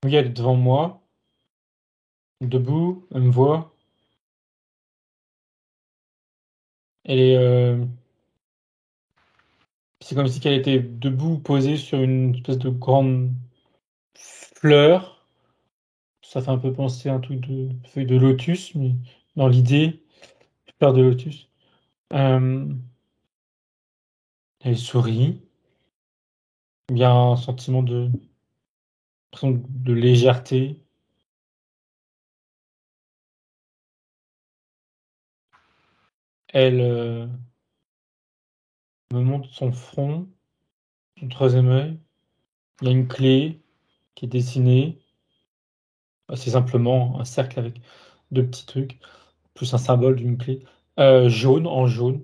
Oui, elle est devant moi, debout, elle me voit. Elle est, c'est comme si qu'elle était debout, posée sur une espèce de grande fleur. Ça fait un peu penser à un truc de feuille de lotus, mais dans l'idée, fleur de lotus. Euh, Elle sourit. Il y a un sentiment de légèreté. Elle me montre son front, son troisième œil. Il y a une clé qui est dessinée, assez simplement, un cercle avec deux petits trucs, plus un symbole d'une clé. Jaune, en jaune.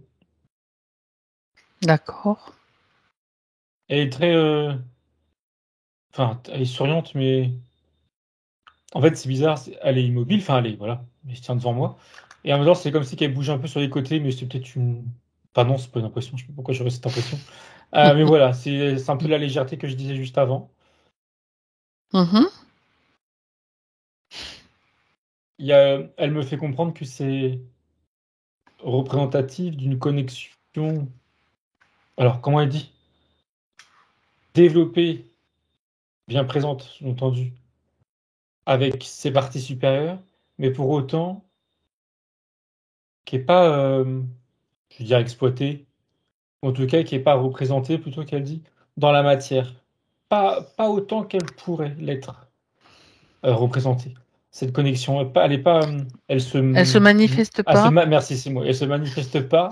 D'accord. Elle est très... Enfin, elle est souriante, mais... En fait, c'est bizarre, elle est immobile, enfin, elle est... Voilà, elle se tient devant moi. Et en même temps, c'est comme si qu'elle bouge un peu sur les côtés, mais c'est peut-être une... Enfin non, c'est pas une impression, je sais pas pourquoi j'aurais cette impression. Mais voilà, c'est un peu la légèreté que je disais juste avant. Mhm. Elle me fait comprendre que c'est représentatif d'une connexion. Alors, comment elle dit? Développée, bien présente, sous-entendu, avec ses parties supérieures, mais pour autant, qui n'est pas, je veux dire, exploitée, ou en tout cas, qui n'est pas représentée, plutôt qu'elle dit, dans la matière. Pas autant qu'elle pourrait l'être représentée. Cette connexion, elle Elle se manifeste pas merci, c'est moi, elle se manifeste pas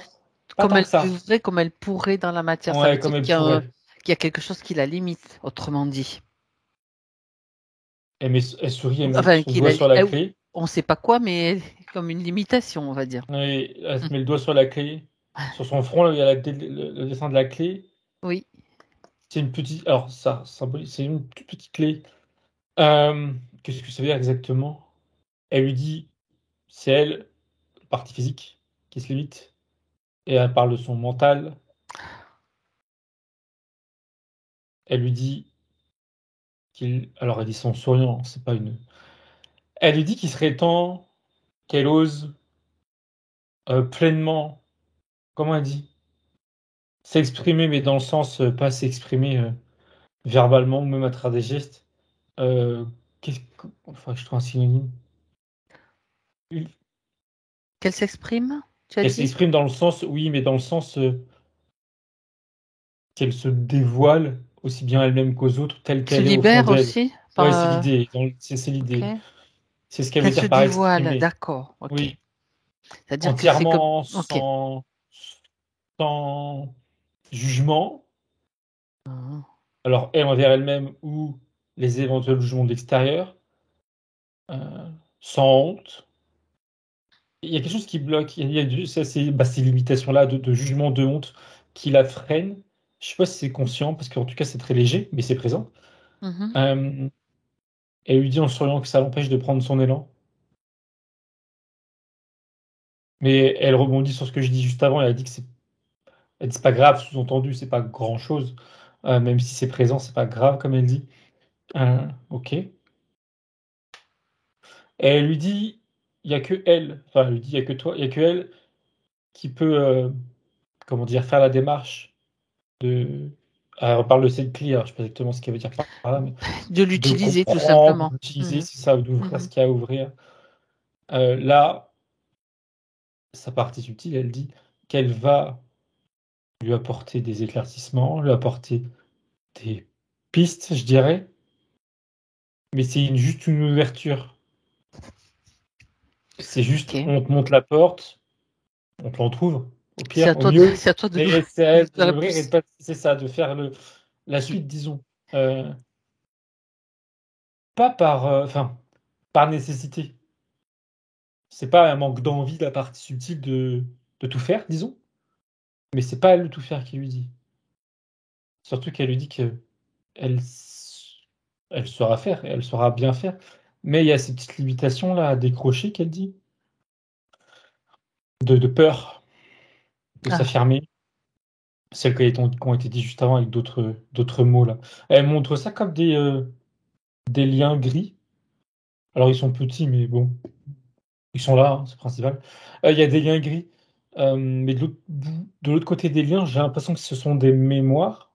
comme tant que elle ça. devrait, comme elle pourrait dans la matière. Ça veut Ouais, dire comme elle qu'il pourrait. y a quelque chose qui la limite, autrement dit. Elle sourit, elle met Enfin, son doigt sur la clé. on ne sait pas quoi, mais comme une limitation, on va dire. Et elle se Mm. met le doigt sur la clé. Sur son front, là, il y a le dessin de la clé. Oui. C'est une petite. Alors, ça symbolise. C'est une toute petite clé. Euh, Qu'est-ce que ça veut dire exactement? Elle lui dit, c'est elle, la partie physique, qui se limite. Et elle parle de son mental. Elle lui dit qu'il. Alors, elle dit ça en souriant, c'est pas une. Elle lui dit qu'il serait temps qu'elle ose pleinement. Comment elle dit? S'exprimer, mais dans le sens, pas s'exprimer verbalement ou même à travers des gestes. Euh, Enfin, je trouve un synonyme. Qu'elle s'exprime, tu as Elle dit? s'exprime dans le sens, oui, mais dans le sens qu'elle se dévoile aussi bien elle-même qu'aux autres, telle Se qu'elle est au fond libère d'elle. aussi Ouais, par, c'est l'idée. C'est ok. l'idée. C'est ce qu'elle veut Qu'elle se dire par dévoile, exprimer. d'accord, ok. Oui, C'est-à-dire que c'est comme, entièrement, ok. sans jugement. Mhm. Alors, elle envers elle-même ou les éventuels jugements de l'extérieur, euh, sans honte. Il y a quelque chose qui bloque. Il y a ces limitations-là de jugement, de honte qui la freinent. Je sais pas si c'est conscient, parce qu'en tout cas, c'est très léger, mais c'est présent. Mhm. Euh, Elle lui dit en souriant que ça l'empêche de prendre son élan. Mais elle rebondit sur ce que je dis juste avant. Elle a dit que c'est pas grave, sous-entendu, c'est pas grand-chose. Même si c'est présent, c'est pas grave, comme elle dit. Ok. Et elle lui dit, il y a que elle, enfin, elle lui dit, il y a que toi, il y a que elle qui peut, comment dire, faire la démarche de. Elle reparle de cette clé, alors je sais pas exactement ce qu'elle veut dire par là, mais De de l'utiliser tout comprendre, simplement. d'utiliser, Mhm. c'est ça, d'ouvrir ce Mhm. qu'il y a à ouvrir. Là, sa partie subtile, elle dit qu'elle va lui apporter des éclaircissements, lui apporter des pistes, je dirais, mais juste une ouverture. C'est juste, Ok. on te monte la porte, on te l'entrouvre, au C'est à pire, au toi mieux, c'est à toi mais c'est à elle de de la l'ouvrir et pousser. c'est ça, de faire la Mm. suite, disons. Euh, Pas par, enfin, par nécessité. C'est pas un manque d'envie de la partie subtile de tout faire, disons, mais c'est pas elle de tout faire qui lui dit. Surtout qu'elle lui dit que elle, elle saura faire, et elle saura bien faire. Mais il y a ces petites limitations là à décrocher qu'elle dit, de peur de Ah, s'affirmer, celles qui ont été dites juste avant avec d'autres mots là. Elle montre ça comme des des liens gris. Alors, ils sont petits, mais bon, ils sont là, hein, c'est principal. Il y a des liens gris, mais de l'autre côté des liens, j'ai l'impression que ce sont des mémoires.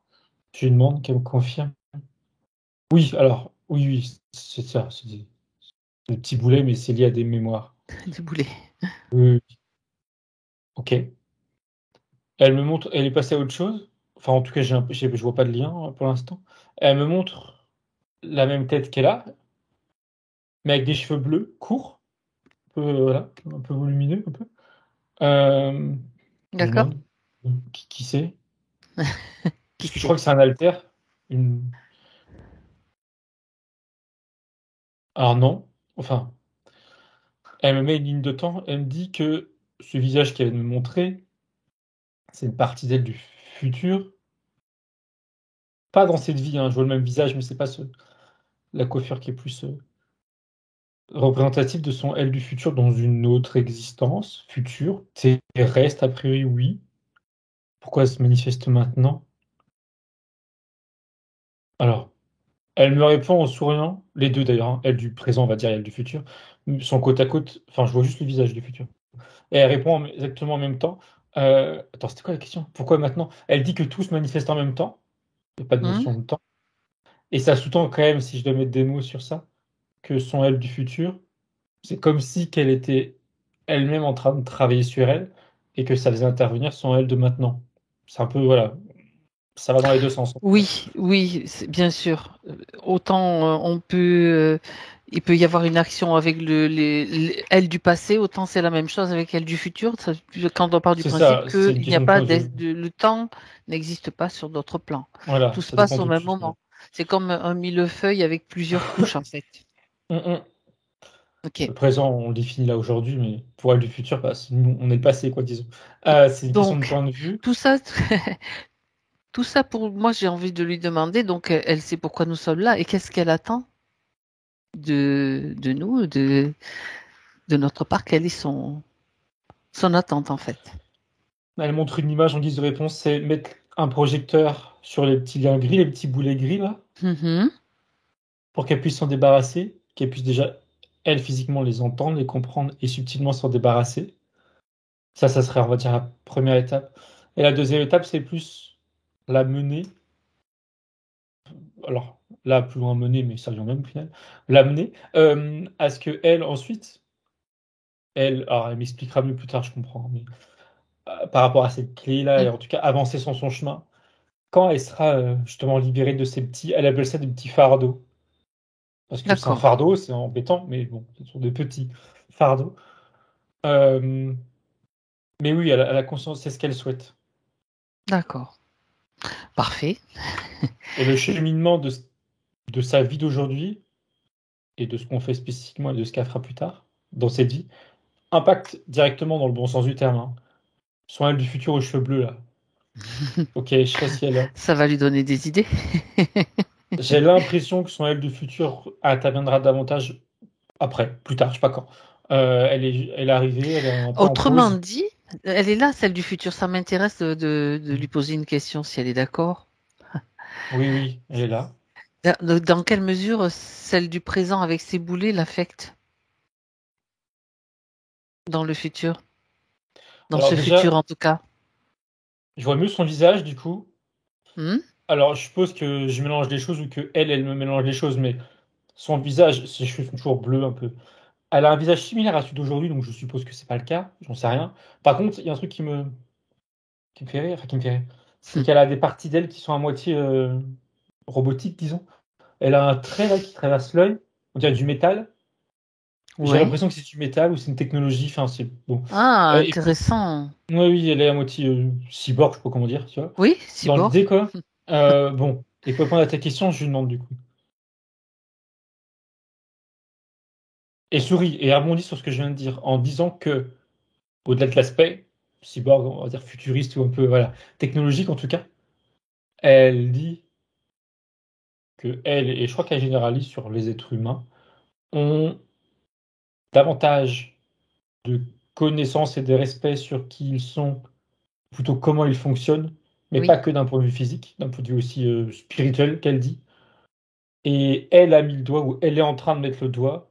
Je lui demande qu'elle me confirme. Oui, alors, oui, oui, c'est ça, c'est des petits boulets, mais c'est lié à des mémoires. Du boulet. Oui, oui. Ok. Elle me montre, elle est passée à autre chose. Enfin, en tout cas, je vois pas de lien pour l'instant. Elle me montre la même tête qu'elle a, mais avec des cheveux bleus, courts, voilà, un peu volumineux, un peu. Euh, je lui D'accord. demande qui c'est. Qui Parce que je c'est? crois que c'est un alter. Une... Alors non, enfin, elle me met une ligne de temps, elle me dit que ce visage qu'elle vient de me montrer, c'est une partie d'elle du futur. Pas dans cette vie, hein, je vois le même visage, mais c'est pas la coiffure qui est plus représentative de son elle du futur dans une autre existence future. Terrestre, a priori, oui. Pourquoi elle se manifeste maintenant? Alors, elle me répond en souriant, les deux d'ailleurs, hein, elle du présent, on va dire, et elle du futur, sont côte à côte, enfin, je vois juste le visage du futur. Et elle répond exactement en même temps. Attends, c'était quoi la question? Pourquoi maintenant? Elle dit que tout se manifeste en même temps, il n'y a pas de Hmm. notion de temps. Et ça sous-tend quand même, si je dois mettre des mots sur ça, que son elle du futur, c'est comme si qu'elle était elle-même en train de travailler sur elle et que ça faisait intervenir son elle de maintenant. C'est un peu, voilà, ça va dans les deux sens, en tout cas. Oui, oui, bien sûr. Autant il peut y avoir une action avec elle du passé, autant c'est la même chose avec elle du futur. Quand on part du C'est principe ça, c'est une qu'il n'y a question de pas point de vue. le temps n'existe pas sur d'autres plans. Voilà, Tout se ça passe dépend au de même tout. moment. C'est comme un millefeuille avec plusieurs couches en fait. Hum, hum. Ok. Le présent, on le définit là aujourd'hui, mais pour elle du futur, bah, nous, on est le passé, quoi, disons. C'est une question de Donc point de vue. tout ça, tout ça pour moi, j'ai envie de lui demander. Donc elle sait pourquoi nous sommes là et qu'est-ce qu'elle attend de nous, de notre part. Quelle est son attente en fait. Elle montre une image en guise de réponse, c'est mettre un projecteur sur les petits liens gris, les petits boulets gris, là, Mhm. pour qu'elle puisse s'en débarrasser, qu'elle puisse déjà, elle, physiquement, les entendre, les comprendre et subtilement s'en débarrasser. Ça serait, on va dire, la première étape. Et la deuxième étape, c'est plus la mener. Alors, là, plus loin mener, mais ça vient même au final. La mener à ce que elle, ensuite, alors elle m'expliquera mieux plus tard, je comprends, mais par rapport à cette clé-là, et en tout cas avancer sur son chemin, quand elle sera justement libérée de ces petits, elle appelle ça des petits fardeaux. Parce que c'est un D'accord, fardeau, c'est embêtant, mais bon, ce sont des petits fardeaux. Euh, mais oui, elle a conscience, c'est ce qu'elle souhaite. d'accord. Parfait. Et le cheminement de sa vie d'aujourd'hui, et de ce qu'on fait spécifiquement et de ce qu'elle fera plus tard, dans cette vie, impacte directement dans le bon sens du terme. Hein. Son elle du futur aux cheveux bleus, là. Ok, je sais pas si elle a. Ça va lui donner des idées. J'ai l'impression que son elle du futur interviendra davantage après, plus tard, je sais pas quand. Elle est arrivée, elle est un peu en Autrement pause. dit, elle est là, celle du futur. Ça m'intéresse de lui poser une question si elle est d'accord. Oui, oui, elle est là. Dans quelle mesure celle du présent avec ses boulets l'affecte dans le futur, dans Alors ce futur déjà, en tout cas. je vois mieux son visage, du coup. Hmm. Alors, je suppose que je mélange les choses ou que elle me mélange les choses, mais son visage, ses cheveux sont toujours bleus un peu. Elle a un visage similaire à celui d'aujourd'hui, donc je suppose que c'est pas le cas, j'en sais rien. Par contre, il y a un truc qui me fait rire, enfin qui me fait rire, c'est Hmm. qu'elle a des parties d'elle qui sont à moitié robotiques, disons. Elle a un trait là qui traverse l'œil, on dirait du métal. J'ai Ouais. l'impression que c'est du métal ou c'est une technologie, enfin c'est bon. Ah, Et puis, intéressant. oui, oui, elle est à moitié cyborg, je sais pas comment dire, tu vois. Oui, Dans cyborg. l'idée, quoi. Bon, et pour répondre à ta question, je lui demande du coup. Et sourit et rebondit sur ce que je viens de dire en disant que, au-delà de l'aspect cyborg, on va dire futuriste ou un peu voilà, technologique en tout cas, elle dit que elle, et je crois qu'elle généralise sur les êtres humains, ont davantage de connaissances et de respect sur qui ils sont, plutôt comment ils fonctionnent, mais pas Oui. que d'un point de vue physique, d'un point de vue aussi spirituel qu'elle dit. Et elle a mis le doigt, ou elle est en train de mettre le doigt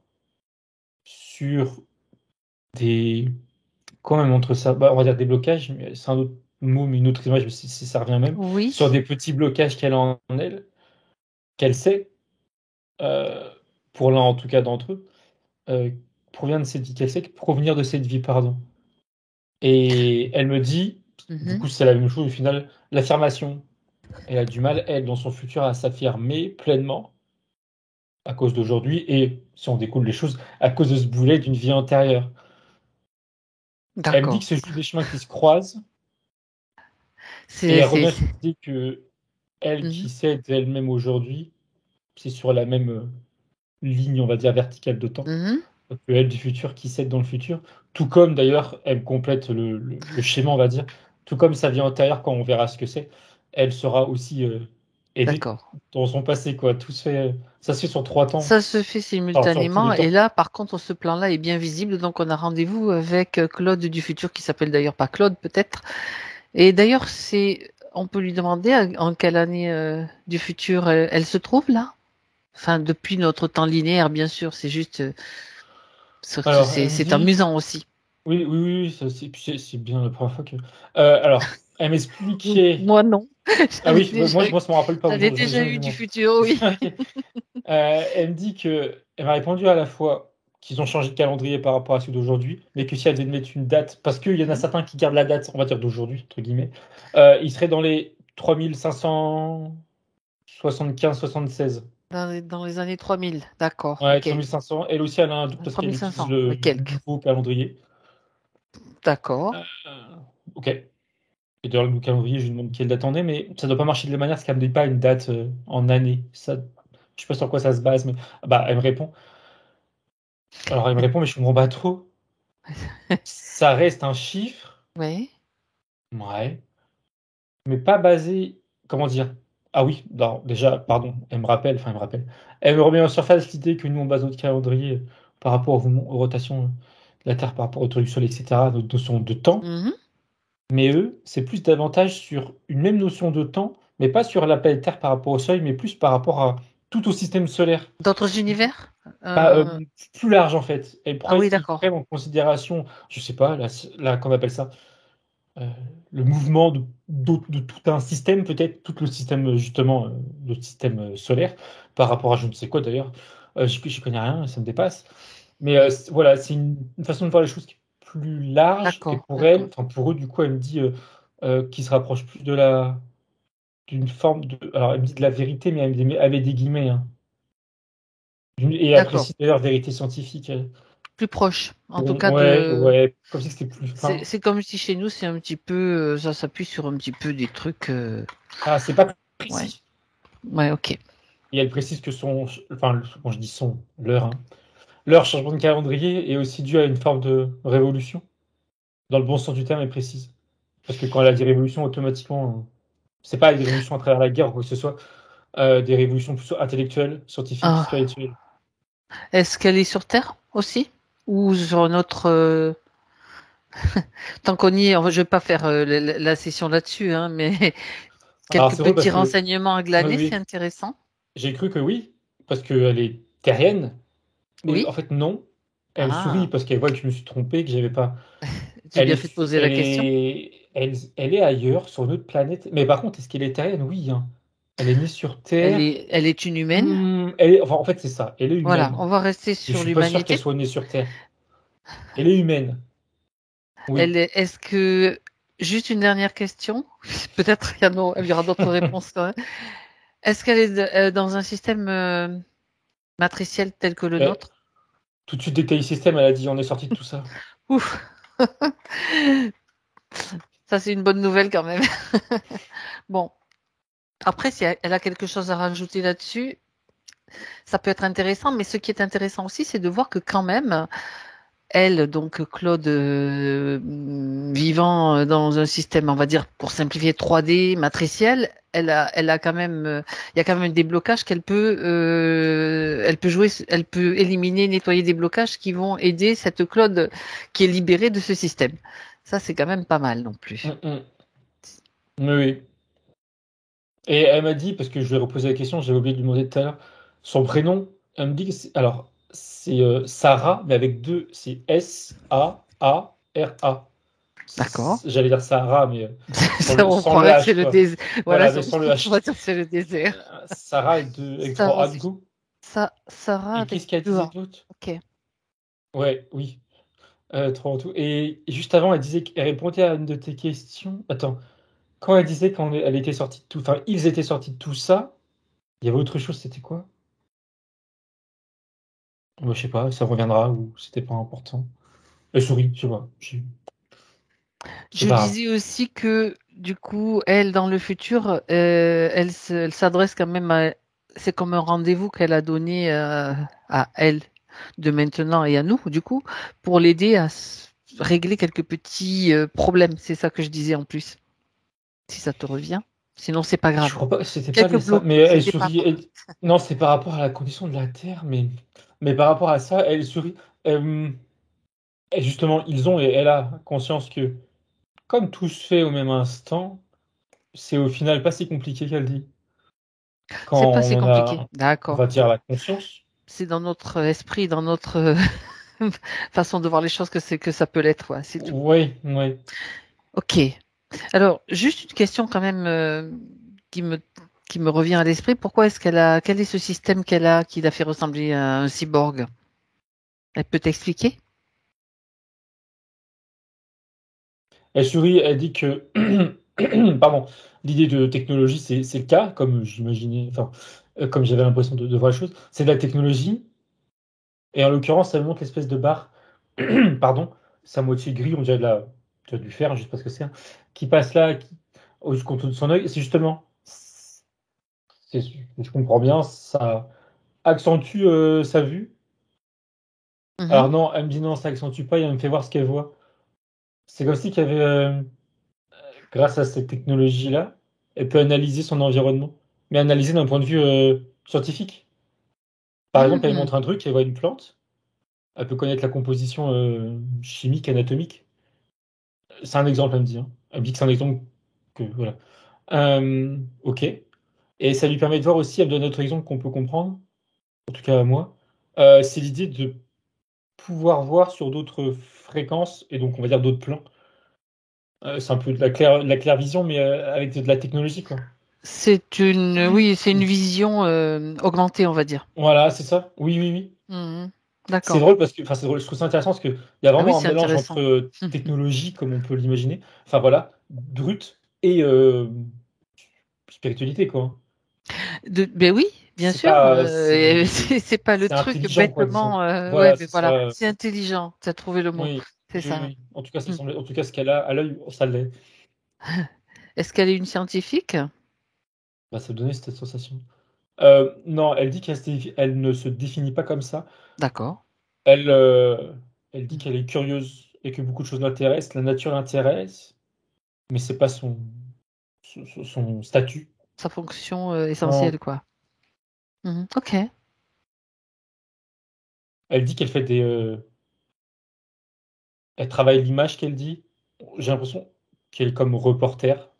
sur des. Comment elle montre ça? Bah, on va dire des blocages, mais c'est un autre mot, mais une autre image, mais si ça revient même. Oui. Sur des petits blocages qu'elle a en elle, qu'elle sait, euh, pour l'un en tout cas d'entre eux, euh, provient de cette vie, qu'elle sait provenir de cette vie, pardon. Et elle me dit, du Mhm. coup, c'est la même chose au final, l'affirmation. Elle a du mal, elle, dans son futur, à s'affirmer pleinement à cause d'aujourd'hui et, si on découle les choses, à cause de ce boulet d'une vie antérieure. Elle me dit que D'accord. c'est juste des chemins qui se croisent et C'est, elle c'est, revient sur c'est- l'idée que elle qui Mhm. sait d'elle-même aujourd'hui, c'est sur la même ligne, on va dire, verticale de temps Mhm. que elle du futur qui sait dans le futur. Tout comme d'ailleurs, elle complète le schéma, on va dire, tout comme sa vie antérieure, quand on verra ce que c'est, elle sera aussi aidée D'accord. dans son passé, quoi. Tout se fait, ça se fait sur 3 temps, Ça se fait alors sur tous simultanément. les Et temps. là, par contre, ce plan-là est bien visible. Donc, on a rendez-vous avec Claude du futur, qui s'appelle d'ailleurs pas Claude, peut-être. Et d'ailleurs, on peut lui demander en quelle année du futur elle se trouve là? Enfin, depuis notre temps linéaire, bien sûr. C'est juste, Alors, elle me c'est dit, amusant aussi. oui, oui, oui, oui, puis c'est bien la première fois que. Alors, elle m'expliquait. Moi, non. Ah J'en ai oui, déjà eu, moi, ça me rappelle pas, j'en ai j'en ai déjà jamais eu vu du moi. futur, oui. Ok. Elle me dit que elle m'a répondu à la fois qu'ils ont changé de calendrier par rapport à celui d'aujourd'hui, mais que si elle devait mettre une date, parce qu'il y en a Mhm. certains qui gardent la date, on va dire d'aujourd'hui, entre guillemets, ils seraient dans les 3575-76. Dans les années 3000. D'accord. Ouais, OK. 3500. Elle aussi, elle a un doute parce qu'elle utilise 3500, le quelques. nouveau calendrier. D'accord. Euh, ok. Et d'ailleurs, le nouveau calendrier, je lui demande quelle date on est, mais ça doit pas marcher de la manière parce qu'elle me dit pas une date en année. Ça, je sais pas sur quoi ça se base, mais bah, elle me répond. Alors, elle me répond, mais je comprends pas trop. Ça reste un chiffre, Oui. ouais, mais pas basé. Comment dire? Ah oui, non, déjà, pardon, elle me rappelle. Elle me remet en surface l'idée que nous, on base notre calendrier par rapport aux rotations de la Terre, par rapport au truc du Soleil, etc., notre notion de temps. Mhm. Mais eux, c'est plus davantage sur une même notion de temps, mais pas sur la planète Terre par rapport au Soleil, mais plus par rapport à tout au système solaire. D'autres univers? Pas, Euh, plus large en fait. Ah oui, Ils d'accord. prennent en considération, je sais pas, qu'on appelle ça, euh, le mouvement de tout un système, peut-être, tout le système, justement, le système solaire, par rapport à je ne sais quoi d'ailleurs. Je connais rien, ça me dépasse. Mais voilà, c'est une façon de voir les choses qui est plus large, et D'accord, pour elle, d'accord. enfin pour eux, du coup, elle me dit qui se rapproche plus d'une forme de. Alors, elle me dit de la vérité, mais avec des guillemets, hein. Et elle D'accord. précise d'ailleurs vérité scientifique. Plus proche. En tout Bon, cas, ouais, ouais, comme si c'était plus fin. c'est comme si chez nous, c'est un petit peu, ça s'appuie sur un petit peu des trucs. Ah, c'est pas Ouais. précis. Ouais, ok. Et elle précise que enfin, quand je dis leur, hein, leur changement de calendrier est aussi dû à une forme de révolution. Dans le bon sens du terme, elle précise. Parce que quand elle a dit révolution, automatiquement, c'est pas des révolutions à travers la guerre ou quoi que ce soit, des révolutions plutôt intellectuelles, scientifiques, Ah. spirituelles. Est-ce qu'elle est sur Terre aussi? Ou sur notre... Tant qu'on y est, je vais pas faire la session là-dessus, hein, mais Alors quelques c'est drôle parce petits que, renseignements à oui, glaner, c'est oui, intéressant. j'ai cru que oui, parce qu'elle est terrienne, mais en Oui? fait non. Elle sourit Ah, parce qu'elle voit que je me suis trompé, que j'avais pas. j'ai bien fait de poser la question. Elle est ailleurs, sur une autre planète. Mais par contre, est-ce qu'elle est terrienne? Oui, hein. Elle est née sur Terre. Elle est une humaine. Enfin, en fait, c'est ça. Elle est Voilà, humaine. on va rester Mais je sur suis pas sûr qu'elle l'humanité. soit née sur Terre. Elle est humaine. Oui. Est-ce que, juste une dernière question, peut-être il y aura d'autres réponses quand même. Est-ce qu'elle est dans un système matriciel tel que le Euh, nôtre? Tout de suite, détail système, elle a dit on est sorti de tout ça. Ouf, ça c'est une bonne nouvelle quand même. Bon, après, si elle a quelque chose à rajouter là-dessus, ça peut être intéressant, mais ce qui est intéressant aussi, c'est de voir que quand même, elle, donc Claude, vivant dans un système, on va dire, pour simplifier, 3D, matriciel, elle a quand même, il y a quand même des blocages elle peut jouer, elle peut éliminer, nettoyer des blocages qui vont aider cette Claude qui est libérée de ce système. Ça, c'est quand même pas mal non plus. Hum, hum. Oui, oui. Et elle m'a dit, parce que je lui ai reposé la question, j'avais oublié de lui demander tout à l'heure, Son prénom, elle me dit que c'est Sarah, mais avec deux, c'est S-A-A-R-A. D'accord. J'allais dire Sarah, mais Ça, on sans le croirait que c'est H, le quoi. désert. Voilà, Voilà, mais sans le on H. va dire que c'est le désert. Sarah avec trois Sarah, A du coup. Sarah Et avec qu'est-ce qu'elle deux disait A. d'autre? Ok. Ouais, oui, trois en tout. Et juste avant, elle disait qu'elle répondait à une de tes questions. Attends, quand elle disait elle était sortie de tout, enfin, ils étaient sortis de tout ça, il y avait autre chose, c'était quoi? Moi, je sais pas, ça reviendra ou c'était pas important. Elle sourit, je sais pas. C'est Je pas grave. disais aussi que, du coup, elle, dans le futur, elle s'adresse quand même à. C'est comme un rendez-vous qu'elle a donné à elle de maintenant et à nous, du coup, pour l'aider à régler quelques petits problèmes. C'est ça que je disais en plus, si ça te revient. Sinon, c'est pas Je grave. crois pas que c'était pas Quelques ça. blocs, Mais elle c'était pas sourit. Non, c'est par rapport à la condition de la Terre, mais par rapport à ça, elle sourit. Euh, Et justement, et elle a conscience que, comme tout se fait au même instant, c'est au final pas si compliqué qu'elle dit. Quand C'est pas on si en compliqué. a, on D'accord. va dire, la conscience. C'est dans notre esprit, dans notre façon de voir les choses que ça peut l'être, ouais, c'est tout. Oui, oui. Ok. Alors, juste une question quand même qui me qui me revient à l'esprit. Pourquoi est-ce qu'elle a quel est ce système qu'elle a qui l'a fait ressembler à un cyborg? Elle peut t'expliquer? Elle sourit, elle dit que, pardon, l'idée de technologie, c'est le cas, comme j'imaginais, enfin, comme j'avais l'impression de voir les choses. C'est de la technologie, et en l'occurrence, ça montre l'espèce de barre, pardon, sa moitié gris, on dirait tu vois, du fer, je sais pas ce que c'est, hein, qui passe là, au contour de son œil. C'est justement, je comprends bien, ça accentue sa vue. Mhm, Alors non, elle me dit non, ça accentue pas, et elle me fait voir ce qu'elle voit. C'est comme si qu'il y avait, grâce à cette technologie-là, elle peut analyser son environnement, mais analyser d'un point de vue scientifique. Par exemple, elle mhm, montre un truc, elle voit une plante, elle peut connaître la composition chimique, anatomique. C'est un exemple, elle me dit, hein. Elle me dit que c'est un exemple que, voilà. Ok. Et ça lui permet de voir aussi, elle me donne un autre exemple qu'on peut comprendre, en tout cas moi, c'est l'idée de pouvoir voir sur d'autres fréquences, et donc on va dire d'autres plans. C'est un peu de la clair-vision, mais avec de la technologie, quoi. oui, c'est une vision augmentée, on va dire. Voilà, c'est ça. Oui, oui, oui. Mhm. C'est D'accord. drôle parce que, enfin, c'est drôle, je trouve ça intéressant parce qu'il y a Ah oui, vraiment un c'est mélange intéressant. entre technologie, comme on peut l'imaginer, enfin voilà, brut, et spiritualité, quoi. Ben oui, bien C'est sûr. pas, C'est pas le c'est truc intelligent, quoi, disons. bêtement. Ouais, Voilà, mais c'est voilà, ça. c'est intelligent. Tu as trouvé le mot. Oui, C'est oui, ça. oui. En tout cas, Hmm. en tout cas, ce qu'elle a à l'œil, ça l'est. Est-ce qu'elle est une scientifique? Bah, ça donnait cette sensation. Non, elle dit elle ne se définit pas comme ça. D'accord. Elle, elle dit Hmm. qu'elle est curieuse et que beaucoup de choses l'intéressent. La nature l'intéresse, mais c'est pas son statut. Sa fonction Non. essentielle, quoi. Mhm. Ok. Elle dit qu'elle fait elle travaille l'image qu'elle dit. J'ai l'impression qu'elle est comme reporter.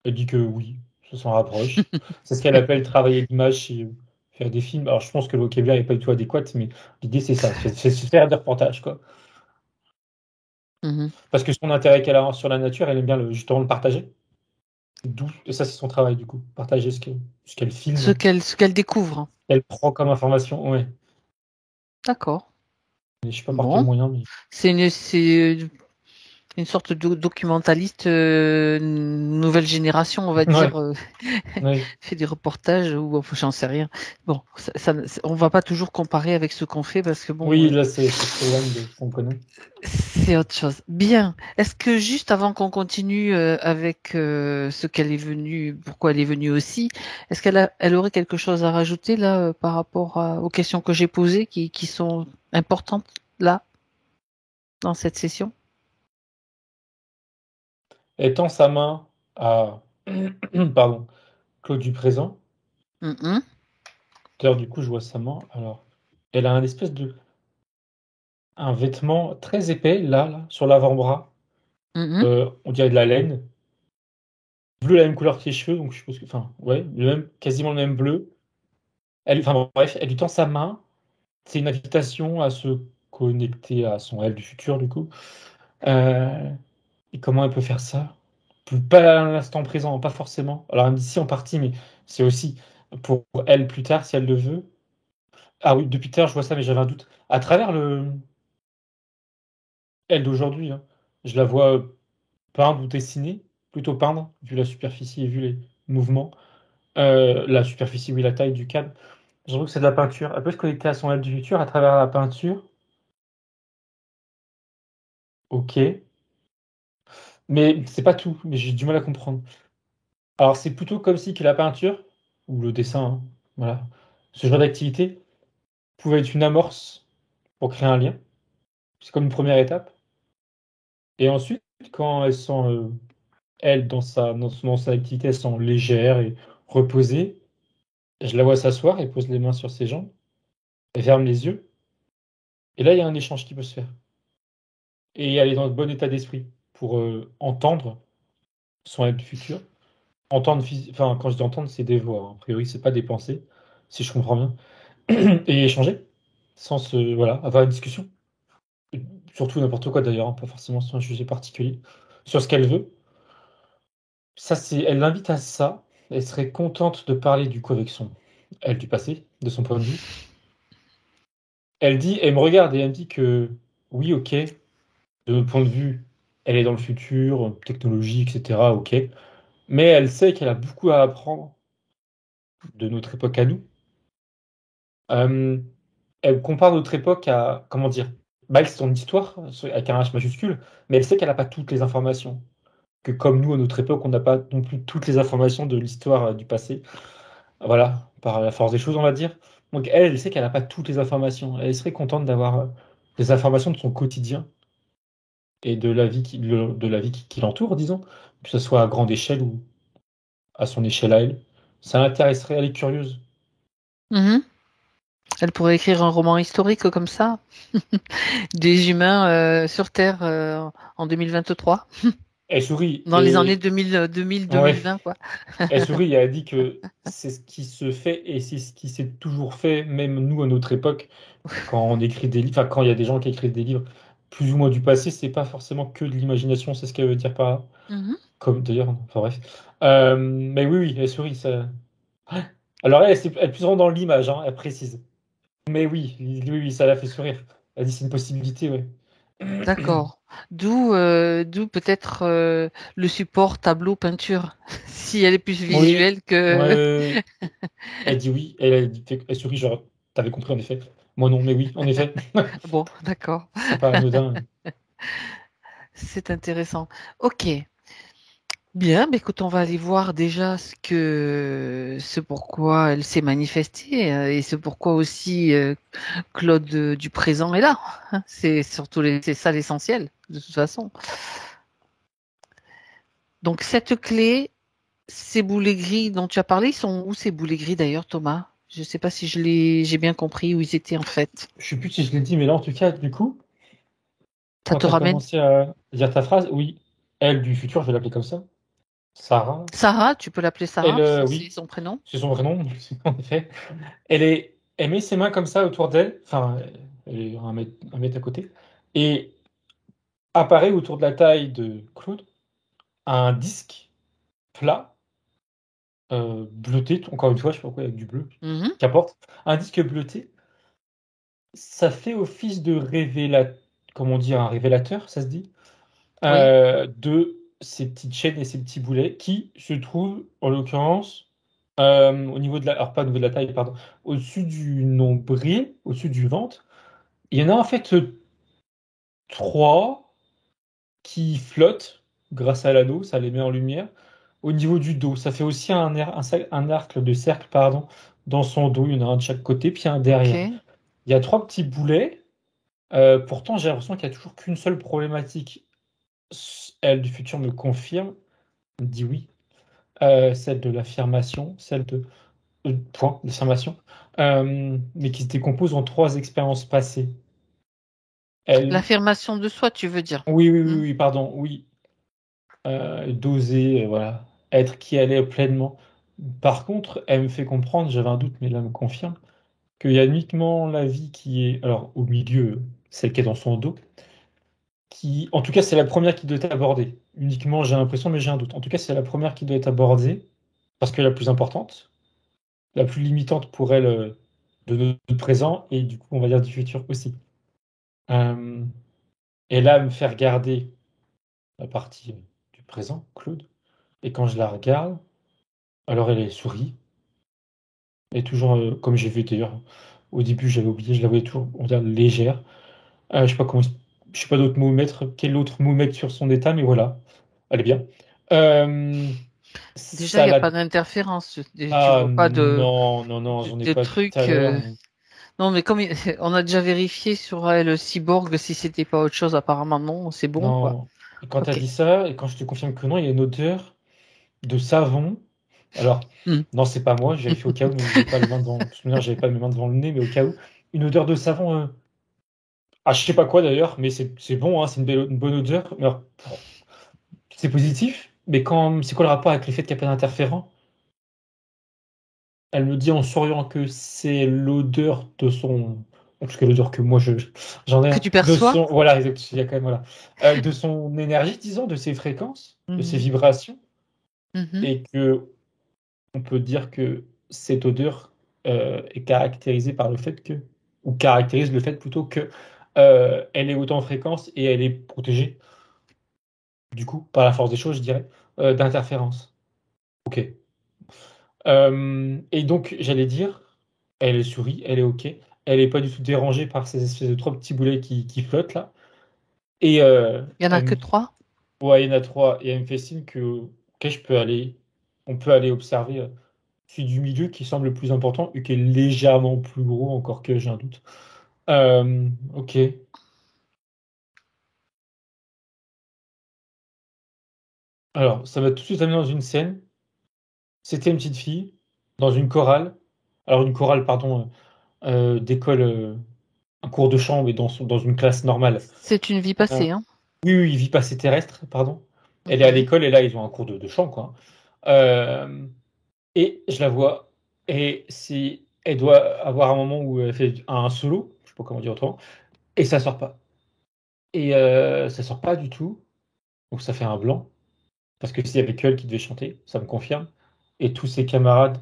Elle dit que oui, ça s'en rapproche. C'est ce qu'elle appelle travailler l'image et faire des films. Alors je pense que le vocabulaire n'est pas du tout adéquat, mais l'idée c'est ça, c'est faire des reportages, quoi. Mhm. Parce que son intérêt qu'elle a sur la nature, elle aime bien justement le partager. Et ça c'est son travail du coup, partager ce qu'elle filme, Ce qu'elle découvre. qu'elle prend comme information. Ouais. D'accord. Mais je sais pas par quel Bon. moyen, mais. C'est une sorte de documentaliste nouvelle génération, on va dire, Ouais, ouais. fait des reportages ou enfin, j'en sais rien. Bon, on va pas toujours comparer avec ce qu'on fait parce que bon, Oui, là ça s'éloigne de ce qu'on connaît. c'est autre chose. Bien. Est-ce que juste avant qu'on continue avec ce qu'elle est venue, pourquoi elle est venue aussi, est-ce elle aurait quelque chose à rajouter là par rapport aux questions que j'ai posées qui sont importantes là dans cette session? Elle tend sa main à pardon, Claude du présent. Mhm, D'ailleurs, du coup, je vois sa main. Alors, elle a un espèce un vêtement très épais, là, sur l'avant-bras. mhm. On dirait de la laine. Bleu, la même couleur que les cheveux, donc je suppose que. Enfin, ouais, quasiment le même bleu. Enfin bon, bref, elle lui tend sa main. C'est une invitation à se connecter à son elle du futur, du coup. Euh, et comment elle peut faire ça? Pas à l'instant présent, pas forcément. Alors, elle me dit si en partie, mais c'est aussi pour elle plus tard, si elle le veut. Ah oui, depuis tout à l'heure, je vois ça, mais j'avais un doute. À travers elle d'aujourd'hui, hein, je la vois peindre ou dessiner, plutôt peindre, vu la superficie et vu les mouvements. La superficie, oui, la taille du cadre. Je trouve que c'est de la peinture. Elle peut se connecter à son elle du futur à travers la peinture. Ok. Mais c'est pas tout, mais j'ai du mal à comprendre. Alors, c'est plutôt comme si que la peinture, ou le dessin, hein, voilà, ce genre d'activité, pouvait être une amorce pour créer un lien. C'est comme une première étape. Et ensuite, quand elles sont, elle, dans sa activité, elles sont légères et reposées, je la vois s'asseoir et pose les mains sur ses jambes, elle ferme les yeux, et là, il y a un échange qui peut se faire. Et elle est dans le bon état d'esprit pour entendre son elle du futur. Entendre, enfin, quand je dis entendre, c'est des voix, hein. A priori, c'est pas des pensées, si je comprends bien. Et échanger, sans se, voilà, avoir une discussion. Surtout n'importe quoi d'ailleurs, hein, pas forcément sur un sujet particulier, sur ce qu'elle veut. Ça, c'est, elle l'invite à ça. Elle serait contente de parler du coup avec son, elle du passé, de son point de vue. Elle dit, elle me regarde et elle me dit que oui, ok, de notre point de vue, elle est dans le futur, technologie, etc. Ok, mais elle sait qu'elle a beaucoup à apprendre de notre époque à nous. Euh, Elle compare notre époque à, comment dire, Miles, son histoire, avec un H majuscule, mais elle sait qu'elle n'a pas toutes les informations. Que comme nous, à notre époque, on n'a pas non plus toutes les informations de l'histoire du passé. Voilà, par la force des choses, on va dire. Donc elle, elle sait qu'elle n'a pas toutes les informations. Elle serait contente d'avoir des informations de son quotidien et de la vie de la vie qui l'entoure, disons, que ce soit à grande échelle ou à son échelle à elle. Ça l'intéresserait, elle est curieuse. Mhm. Elle pourrait écrire un roman historique comme ça, des humains sur Terre en 2023, Elle sourit dans les années et 2000, 2000, ouais, 2020, quoi. elle sourit et elle dit que c'est ce qui se fait et c'est ce qui s'est toujours fait, même nous à notre époque, quand on écrit des livres, enfin quand il y a des gens qui écrivent des livres plus ou moins du passé, c'est pas forcément que de l'imagination, c'est ce qu'elle veut dire par là. Mhm. Comme d'ailleurs, enfin bref. Mais oui, oui, elle sourit, ça. Alors elle, elle est plus vraiment dans l'image, hein, elle précise. Mais oui, oui, oui, oui, ça la fait sourire. Elle dit c'est une possibilité, ouais. D'accord. D'où peut-être le support tableau peinture, si elle est plus Oui, visuelle ouais, que. ouais, ouais. Elle dit oui, elle sourit, genre, t'avais compris en effet. Moi non, mais oui, en effet. Bon, d'accord. C'est pas anodin. C'est intéressant. Ok. Bien, bah écoute, on va aller voir déjà ce pourquoi elle s'est manifestée et ce pourquoi aussi Claude du présent est là. Hein. C'est ça l'essentiel, de toute façon. Donc cette clé, ces boulets gris dont tu as parlé, ils sont où ces boulets gris d'ailleurs, Thomas? Je ne sais pas si j'ai bien compris où ils étaient en fait. Je sais plus si je l'ai dit, mais là, en tout cas, du coup, Ça quand te tu as ramène commencé à dire ta phrase, oui, elle du futur, je vais l'appeler comme ça, Sarah, Sarah, tu peux l'appeler Sarah elle, puisque c'est oui, son prénom. c'est son vrai nom, en effet. Elle met ses mains comme ça autour d'elle, enfin, elle est un mètre à côté, et apparaît autour de la taille de Claude un disque plat, bleuté, encore une fois, je sais pas pourquoi avec du bleu, Mhm. qu'importe, un disque bleuté, ça fait office de comment dire, un révélateur, ça se dit, Oui, de ces petites chaînes et ces petits boulets qui se trouvent, en l'occurrence, au niveau de la, alors pas au niveau de la taille, pardon, au-dessus du nombril, au-dessus du ventre. Il y en a en fait trois qui flottent grâce à l'anneau, ça les met en lumière. Au niveau du dos, ça fait aussi un arc de cercle, pardon, dans son dos. Il y en a un de chaque côté, puis un derrière. ok. Il y a trois petits boulets. Pourtant, j'ai l'impression qu'il n'y a toujours qu'une seule problématique. Elle du futur me confirme, me dit oui. Celle de l'affirmation, celle de point d'affirmation, mais qui se décompose en trois expériences passées. Elle, L'affirmation de soi, tu veux dire. oui, oui, oui, Hmm. oui, pardon, oui, d'oser, voilà, être qui elle est pleinement, Par contre, elle me fait comprendre, j'avais un doute, mais là, elle me confirme, qu'il y a uniquement la vie qui est, alors au milieu, celle qui est dans son dos, qui, en tout cas, c'est la première qui doit être abordée. Uniquement, j'ai l'impression, mais j'ai un doute. En tout cas, c'est la première qui doit être abordée, parce qu'elle est la plus importante, la plus limitante pour elle de notre présent, et du coup, on va dire du futur aussi. Euh, et là, elle me fait regarder la partie du présent, Claude, et quand je la regarde, alors elle sourit, et toujours, comme j'ai vu d'ailleurs, au début, j'avais oublié, je la voyais toujours, on va dire, légère. Je sais pas comment, je sais pas d'autres mots mettre, quel autre mot mettre sur son état, mais voilà, elle est bien. Euh, Déjà, il ça n'y a la... pas d'interférence. Tu Ah vois pas non, non, non, j'en ai de pas tout à trucs. l'heure, mais Non, mais comme on a déjà vérifié sur le cyborg si c'était pas autre chose, apparemment non, c'est bon quoi. non. Et quand tu as Ok. dit ça, et quand je te confirme que non, il y a une odeur de savon. Alors, Hmm. non, c'est pas moi, je vérifie au cas où, mais j'ai pas les mains devant, de toute manière, j'avais pas mes mains devant le nez, mais au cas où, une odeur de savon, ah, je sais pas quoi d'ailleurs, mais c'est bon, hein, c'est une bonne odeur. Mais alors, c'est positif, mais quand c'est quoi le rapport avec le fait qu'il n'y a pas d'interférent? Elle me dit en souriant que c'est l'odeur de son. En tout cas, l'odeur que moi j'en ai Que un. tu De perçois? son. Voilà, exact, il y a quand même. Voilà. De son énergie, disons, de ses fréquences, de ses Mhm. vibrations. Mhm. Et que on peut dire que cette odeur est caractérisée par le fait que. Ou caractérise le fait plutôt que elle est autant en fréquence et elle est protégée, du coup, par la force des choses, je dirais, d'interférence. Ok. Et donc, j'allais dire, elle sourit, elle est OK. Elle est pas du tout dérangée par ces espèces de trois petits boulets qui flottent là. Et Il y en a que trois? ouais, il y en a trois. Et elle me fait signe que ok, on peut aller observer celui du milieu qui semble le plus important et qui est légèrement plus gros, encore que j'ai un doute. Ok. Alors, ça va tout de suite amener dans une scène. C'était une petite fille dans une chorale. Alors, une chorale, pardon, d'école, un cours de chant, mais dans une classe normale. C'est une vie Euh, passée, hein? oui, oui, vie passée terrestre, pardon. Elle est à Mhm. l'école et là, ils ont un cours de chant, quoi. Euh, et je la vois, et elle doit avoir un moment où elle fait un solo, je sais pas comment dire autrement, et ça sort pas. Et ça sort pas du tout, donc ça fait un blanc, parce que s'il y avait que elle qui devait chanter, ça me confirme. Et tous ses camarades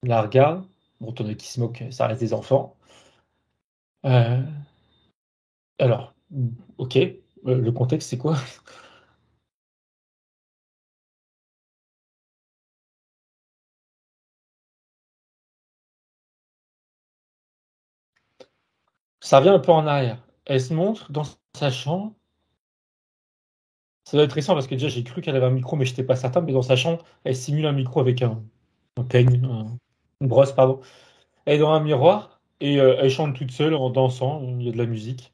la regardent. Bon, t'en as qui se moquent, ça reste des enfants. Euh, alors, ok, le contexte, c'est quoi? Ça revient un peu en arrière. Elle se montre dans sa chambre. Ça doit être récent parce que déjà j'ai cru qu'elle avait un micro, mais je n'étais pas certain. Mais dans sa chambre, elle simule un micro avec un peigne, une brosse, pardon. Elle est dans un miroir et elle chante toute seule en dansant. Il y a de la musique.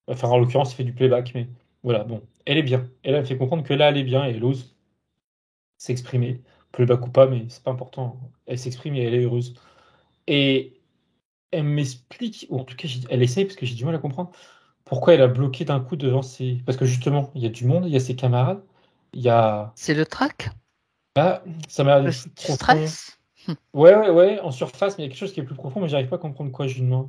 Enfin, en l'occurrence, elle fait du playback, mais voilà, bon, elle est bien. Et là, elle me fait comprendre que là, elle est bien et elle ose s'exprimer. Playback ou pas, mais c'est pas important. Elle s'exprime et elle est heureuse. Et elle m'explique, ou en tout cas, elle essaye parce que j'ai du mal à comprendre. Pourquoi elle a bloqué d'un coup devant ses... Parce que justement, il y a du monde, il y a ses camarades, il y a... C'est le trac? Ah, ça m'a l'air Le d'être plus profond. stress? Ouais, ouais, ouais, en surface, mais il y a quelque chose qui est plus profond, mais j'arrive pas à comprendre quoi je lui demande.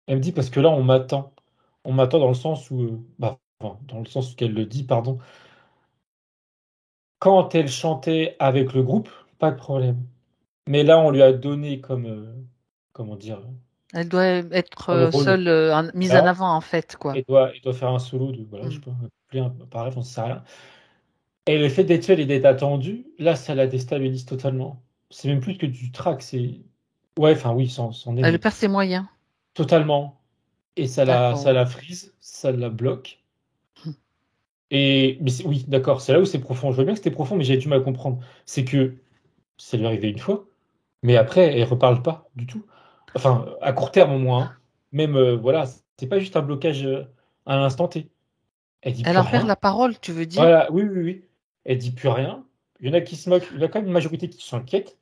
Elle me dit parce que là, on m'attend. On m'attend dans le sens où... bah, enfin, dans le sens où qu'elle le dit, pardon. Quand elle chantait avec le groupe, pas de problème. Mais là, on lui a donné comme... comment dire? Elle doit être Comme rôle. seule, mise en Là, avant en fait, quoi. elle doit faire un solo de... Voilà, je sais Mm. pas, pareil, on sait rien. Et le fait d'être seul et d'être attendu, là, ça la déstabilise totalement. C'est même plus que du trac, c'est. Ouais, enfin oui, c'en est, Elle mais perd ses moyens. totalement. Et ça D'accord. la frise, ça la bloque. Et mais oui, d'accord, c'est là où c'est profond. Je vois bien que c'était profond, mais j'ai du mal à comprendre. C'est que ça lui est arrivé une fois, mais après, elle reparle pas du tout. Enfin, à court terme au moins, hein. Même, voilà, c'est pas juste un blocage à l'instant T. Elle dit Elle plus en perd rien. la parole, tu veux dire? Voilà, oui, oui, oui. Elle dit plus rien. Il y en a qui se moquent. Il y a quand même une majorité qui s'inquiète.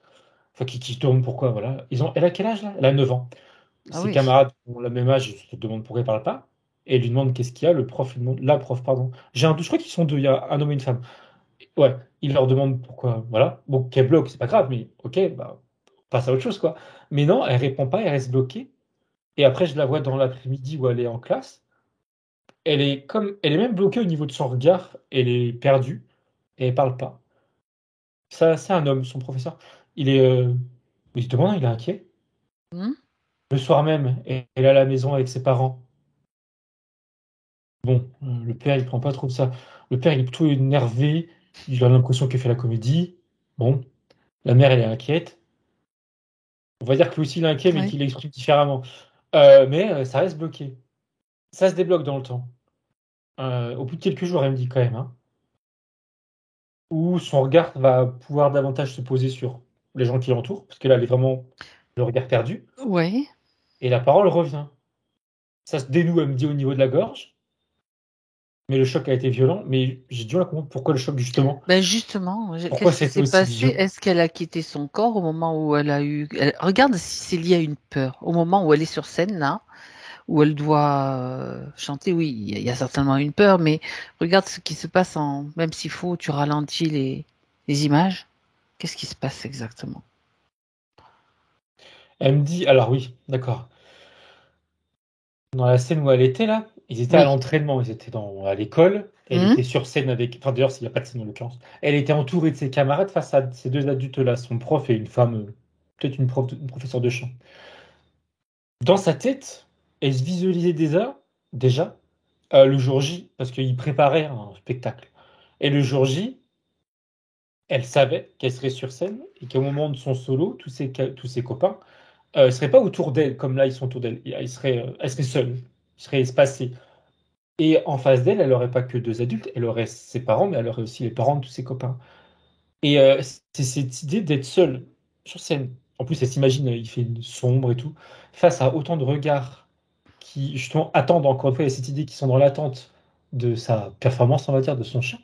Enfin, qui se demandent pourquoi, voilà. Elle a quel âge là? Elle a 9 ans. Ah Ses oui. camarades ont le même âge, ils se demandent pourquoi elle parle pas. et elle lui demande qu'est-ce qu'il y a. Le prof lui demande, la prof, pardon. J'ai un doute, je crois qu'ils sont deux, il y a un homme et une femme. Ouais, il leur demande pourquoi, voilà. Bon, qu'elle bloque, c'est pas grave, mais ok, bah, on passe à autre chose, quoi. Mais non, elle répond pas, elle reste bloquée. Et après, je la vois dans l'après-midi où elle est en classe. Elle est même bloquée au niveau de son regard, elle est perdue, et elle parle pas. Ça, c'est un homme, son professeur. Il est, il se demande, il est inquiet. Hmm. Le soir même, elle est à la maison avec ses parents. Bon, le père, il prend pas trop de ça. Le père, il est plutôt énervé. Il a l'impression qu'il fait la comédie. Bon, la mère, elle est inquiète. On va dire que lui aussi, il est inquiet, mais Oui. qu'il l'exprime différemment. Mais ça reste bloqué. Ça se débloque dans le temps. Au bout de quelques jours, elle me dit quand même, hein, où son regard va pouvoir davantage se poser sur les gens qui l'entourent, parce que là, elle est vraiment le regard perdu. Oui. Et la parole revient. Ça se dénoue, elle me dit, au niveau de la gorge. Mais le choc a été violent. Mais j'ai du mal à comprendre pourquoi le choc, justement. Ben justement, Pourquoi qu'est-ce qui c'était s'est aussi passé? violent. Est-ce qu'elle a quitté son corps au moment où elle a eu... Regarde si c'est lié à une peur. Au moment où elle est sur scène, là, où elle doit chanter, oui, il y a certainement une peur, mais regarde ce qui se passe en... Même s'il faut, tu ralentis les images. Qu'est-ce qui se passe exactement? Elle me dit, alors oui, d'accord. Dans la scène où elle était là, ils étaient à Oui. l'entraînement, à l'école. Elle Hmm. était sur scène avec. Enfin, d'ailleurs, il n'y a pas de scène en l'occurrence. Elle était entourée de ses camarades face à ces deux adultes-là, son prof et une femme, peut-être une professeure de chant. Dans sa tête, elle se visualisait déjà le jour J, parce qu'il préparait un spectacle. Et le jour J, elle savait qu'elle serait sur scène et qu'au moment de son solo, tous ses copains ne seraient pas autour d'elle, comme là, ils sont autour d'elle. Elle serait seule, elle serait espacée. Et en face d'elle, elle n'aurait pas que deux adultes, elle aurait ses parents, mais elle aurait aussi les parents de tous ses copains. Et c'est cette idée d'être seule sur scène. En plus, elle s'imagine, il fait une sombre et tout, face à autant de regards qui, justement, attendent encore une fois, il y a cette idée qui sont dans l'attente de sa performance, on va dire, de son chant,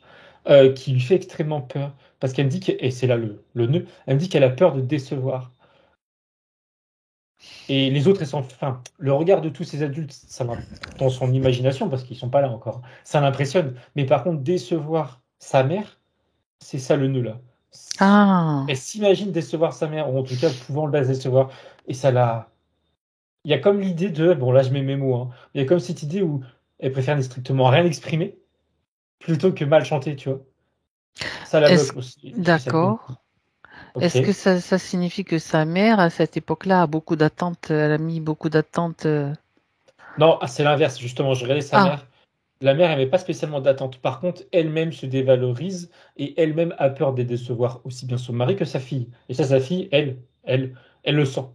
qui lui fait extrêmement peur. Parce qu'elle me dit, et c'est là le nœud, elle me dit qu'elle a peur de décevoir. Et les autres, enfin, le regard de tous ces adultes, dans son imagination, parce qu'ils sont pas là encore, ça l'impressionne. Mais par contre, décevoir sa mère, c'est ça le nœud là. Elle Ah, s'imagine décevoir sa mère, ou en tout cas pouvant la décevoir. Et ça l'a. Il y a comme l'idée de. Bon, là, je mets mes mots, hein. Il y a comme cette idée où elle préfère ne strictement rien exprimer plutôt que mal chanter, tu vois. Ça la est-ce... bloque aussi. Est-ce que ça te. D'accord. Ok. Est-ce que ça signifie que sa mère, à cette époque-là, a beaucoup d'attentes, elle a mis beaucoup d'attentes Non, c'est l'inverse, justement. Je regardais sa Ah, mère. La mère, elle met pas spécialement d'attente. Par contre, elle-même se dévalorise et elle-même a peur de décevoir aussi bien son mari que sa fille. Et ça, sa fille, elle le sent.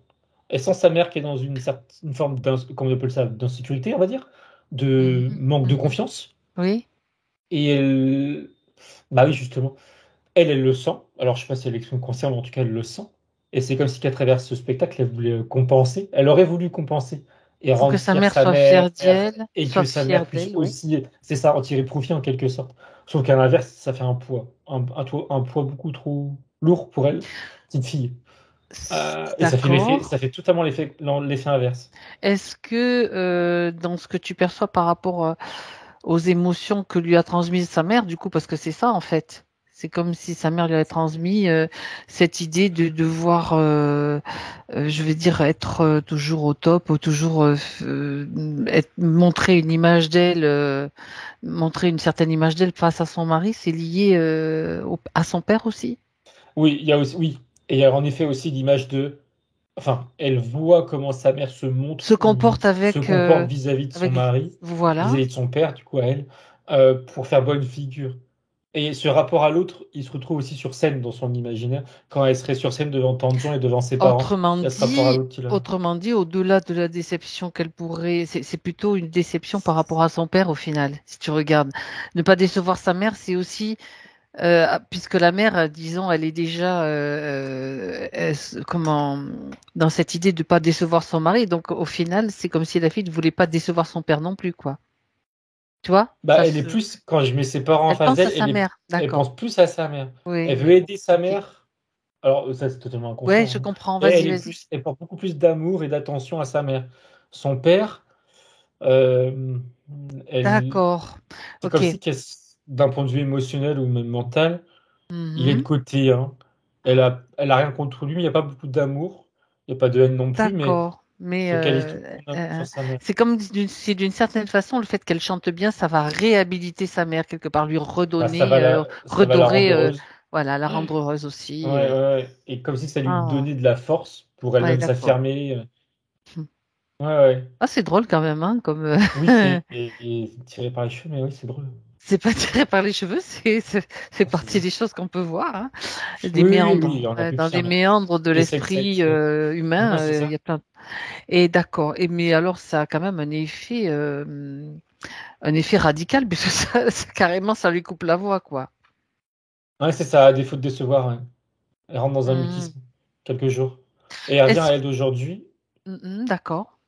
Elle sent sa mère qui est dans une certaine forme comment on appelle ça, d'insécurité, on va dire, de mhm, manque de mhm. confiance. Oui. Et elle, bah oui, justement, elle le sent. Alors, je sais pas si elle l'exprime consciemment, mais en tout cas, elle le sent. Et c'est comme si qu'à travers ce spectacle, elle voulait compenser. Elle aurait voulu compenser et Pour que rendre sa fière mère sa soit mère fière d'elle, et soit que sa fière mère puisse d'elle, oui. aussi, c'est ça, en tirer profit en quelque sorte. Sauf qu'à l'inverse, ça fait un poids, un poids beaucoup trop lourd pour elle, petite fille. Et D'accord. ça fait totalement l'effet inverse. Est-ce que dans ce que tu perçois par rapport aux émotions que lui a transmises sa mère, du coup, parce que c'est ça en fait. C'est comme si sa mère lui avait transmis cette idée de devoir, je vais dire, être toujours au top, ou toujours montrer une image d'elle, montrer une certaine image d'elle face à son mari. C'est lié à son père aussi. Oui, il y a aussi, oui. Et il y a en effet aussi l'image de, enfin, elle voit comment sa mère se montre Se ou comporte se comporte vis-à-vis de son avec, mari, voilà. vis-à-vis de son père, du coup, à elle, pour faire bonne figure. Et ce rapport à l'autre, il se retrouve aussi sur scène dans son imaginaire, quand elle serait sur scène devant tant de gens et devant ses parents. Il y a ce rapport à l'autre qui l'a. Autrement dit, au-delà de la déception qu'elle pourrait, c'est plutôt une déception par rapport à son père au final, si tu regardes. Ne pas décevoir sa mère, c'est aussi, puisque la mère, disons, elle est déjà, comment, dans cette idée de pas décevoir son mari. Donc au final, c'est comme si la fille ne voulait pas décevoir son père non plus, quoi. Tu vois? Bah, elle est plus, quand je mets ses parents en Elle face pense à d'elle, sa mère, elle d'accord. pense plus à sa mère. Elle Oui. veut aider sa Ok. mère. Alors, ça, c'est totalement Ouais, je inconscient, hein. comprends. Et Vas-y, vas-y. elle porte beaucoup plus d'amour et d'attention à sa mère. Son père, Euh, elle, D'accord. c'est comme Ok. si, d'un point de vue émotionnel ou même mental, il est de Mhm. côté, hein. Elle a rien contre lui, il n'y a pas beaucoup d'amour, il n'y a pas de haine non plus, mais D'accord. Mais focalise tout son amour sur sa mère. c'est comme si d'une certaine façon, le fait qu'elle chante bien, ça va réhabiliter sa mère quelque part, lui Bah, redonner, ça va la redorer, rendre heureuse. voilà, la Ouais, rendre heureuse ouais, aussi. ouais. Et comme si ça lui Ah, donnait de la force pour ouais, elle-même d'accord. s'affirmer. Ouais, ouais. Ah, c'est drôle quand même, hein, comme Oui, c'est tiré par les cheveux, mais oui, c'est drôle. c'est pas tiré par les cheveux, c'est Ah, c'est partie drôle. des choses qu'on peut voir, hein. Des Oui, oui, oui, il méandres, y en a ouais, plus dans des pire, mais méandres de j'essaie de l'esprit ouais. Ouais, humain, c'est il y ça. a plein. Et d'accord. Et mais alors, ça a quand même un effet radical, puisque carrément, ça lui coupe la voix, quoi. Ouais, c'est ça, à défaut de décevoir, ouais. Elle rentre dans un Hmm. mutisme quelques jours. Et elle revient Est-ce à elle d'aujourd'hui, d'accord.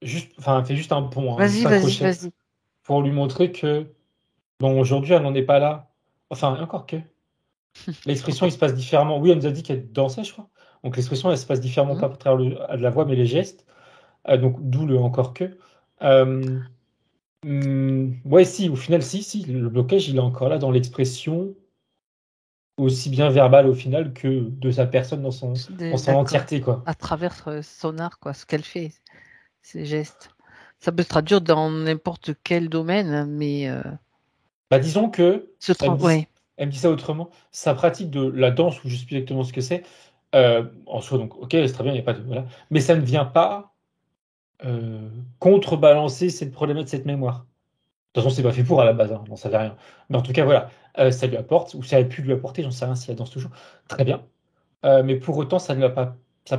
juste, enfin, elle fait juste un pont, hein, Vas-y, juste un vas-y, crochet, vas-y. pour lui montrer que, bon, aujourd'hui, elle n'en est pas là. Enfin, encore que. L'expression, il se passe différemment. Oui, elle nous a dit qu'elle dansait, je crois. Donc l'expression, elle se passe différemment, Hmm. pas à travers la voix, mais les gestes. Donc d'où le encore que. Euh, ouais, si, au final, si, le blocage, il est encore là dans l'expression, aussi bien verbale au final que de sa personne dans son D'accord. entièreté, quoi. À travers son art, quoi, ce qu'elle fait, ses gestes. Ça peut se traduire dans n'importe quel domaine, hein, mais Bah, disons que, ouais. elle me dit ça autrement, sa pratique de la danse, ou je sais plus exactement ce que c'est, en soi, donc, ok, c'est très bien, il n'y a pas de. Voilà. Mais ça ne vient pas contrebalancer cette problématique, cette mémoire. De toute façon, c'est pas fait pour à la base, hein, on n'en savait rien. Mais en tout cas, voilà, ça lui apporte, ou ça a pu lui apporter, j'en sais rien si elle danse toujours. Très bien. Mais pour autant, ça n'a pas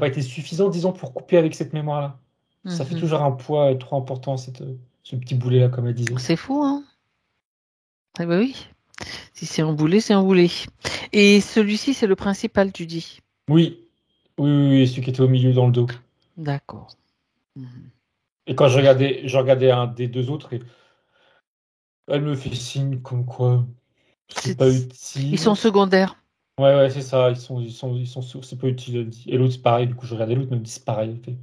été suffisant, disons, pour couper avec cette mémoire-là. Ça fait Mhm. toujours un poids trop important, ce petit boulet-là, comme elle disait. C'est fou, hein? Eh ben oui. Si c'est un boulet, c'est un boulet. Et celui-ci, c'est le principal, tu dis. Oui, oui, celui qui était au milieu dans le dos. D'accord. Mhm. Et quand je regardais un des deux autres, et elle me fait signe comme quoi c'est pas Ils sont utile. secondaires. Ouais, ouais, c'est ça, c'est pas utile, elle dit. Et l'autre, c'est pareil, du coup, je regardais l'autre, elle me dit c'est pareil. Elle fait,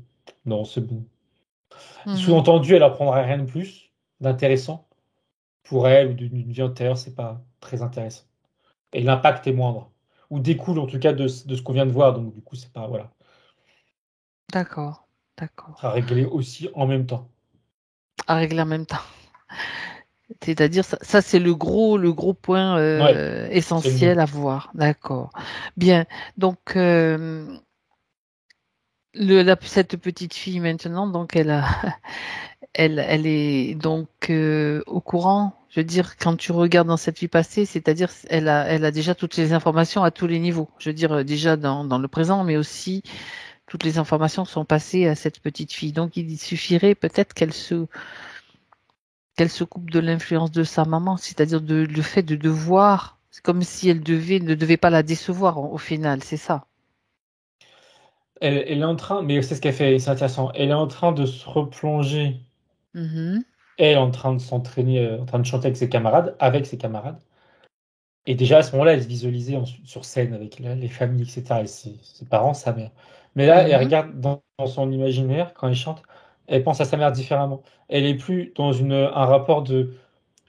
non, c'est bon. Mhm. Sous-entendu, elle apprendra rien de plus d'intéressant pour elle ou d'une vie antérieure, c'est pas très intéressant. Et l'impact est moindre. Ou découle en tout cas de ce qu'on vient de voir, donc du coup, c'est pas, voilà, D'accord. D'accord. sera réglé aussi en même temps. À régler en même temps. C'est-à-dire, ça c'est le gros point Ouais, absolument. essentiel à voir. D'accord. Bien. Donc, cette petite fille maintenant, donc elle est donc au courant. Je veux dire, quand tu regardes dans cette vie passée, c'est-à-dire, elle a déjà toutes les informations à tous les niveaux. Je veux dire, déjà dans le présent, mais aussi toutes les informations sont passées à cette petite fille. Donc, il suffirait peut-être qu'elle se coupe de l'influence de sa maman, c'est-à-dire le fait de devoir, c'est comme si ne devait pas la décevoir au final, c'est ça. Elle est en train, mais c'est ce qu'elle fait, c'est intéressant. Elle est en train de se replonger, Mhm. elle en train de s'entraîner, en train de chanter avec ses camarades. Et déjà à ce moment-là, elle se visualisait sur scène avec les familles, etc. Et ses parents, sa mère. Mais là, elle Mhm. regarde dans son imaginaire, quand elle chante, elle pense à sa mère différemment. Elle est plus dans un rapport de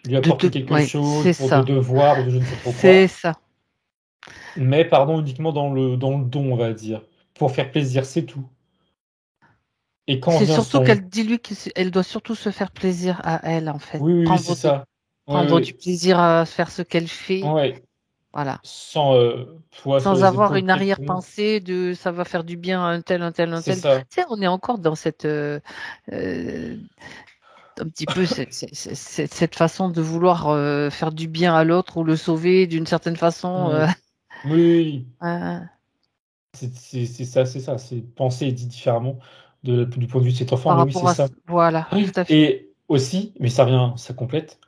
lui apporter quelque Ouais, chose c'est pour de ça. devoir ou de je ne sais trop C'est quoi, ça. mais pardon, uniquement dans le don, on va dire. Pour faire plaisir, c'est tout. Et quand C'est vient surtout son. qu'elle dit lui qu'elle doit surtout se faire plaisir à elle, en fait. Oui, oui, oui, c'est ça. Oui, Prendre du oui, plaisir à faire ce qu'elle fait. ouais. Voilà. Sans poids sur Sans les avoir épaules, une peut-être pour moi. arrière-pensée de ça va faire du bien à un tel, un tel, un C'est tel. Tu ça. sais, on est encore dans euh, un petit peu cette façon de vouloir faire du bien à l'autre ou le sauver d'une certaine façon. Mm. Oui, oui, oui. Euh, C'est ça, c'est ça. C'est penser et dit différemment du point de vue de cet enfant, par mais oui, rapport c'est à... ça. Voilà, tout Oui. à fait. Et aussi, mais ça revient, ça complète,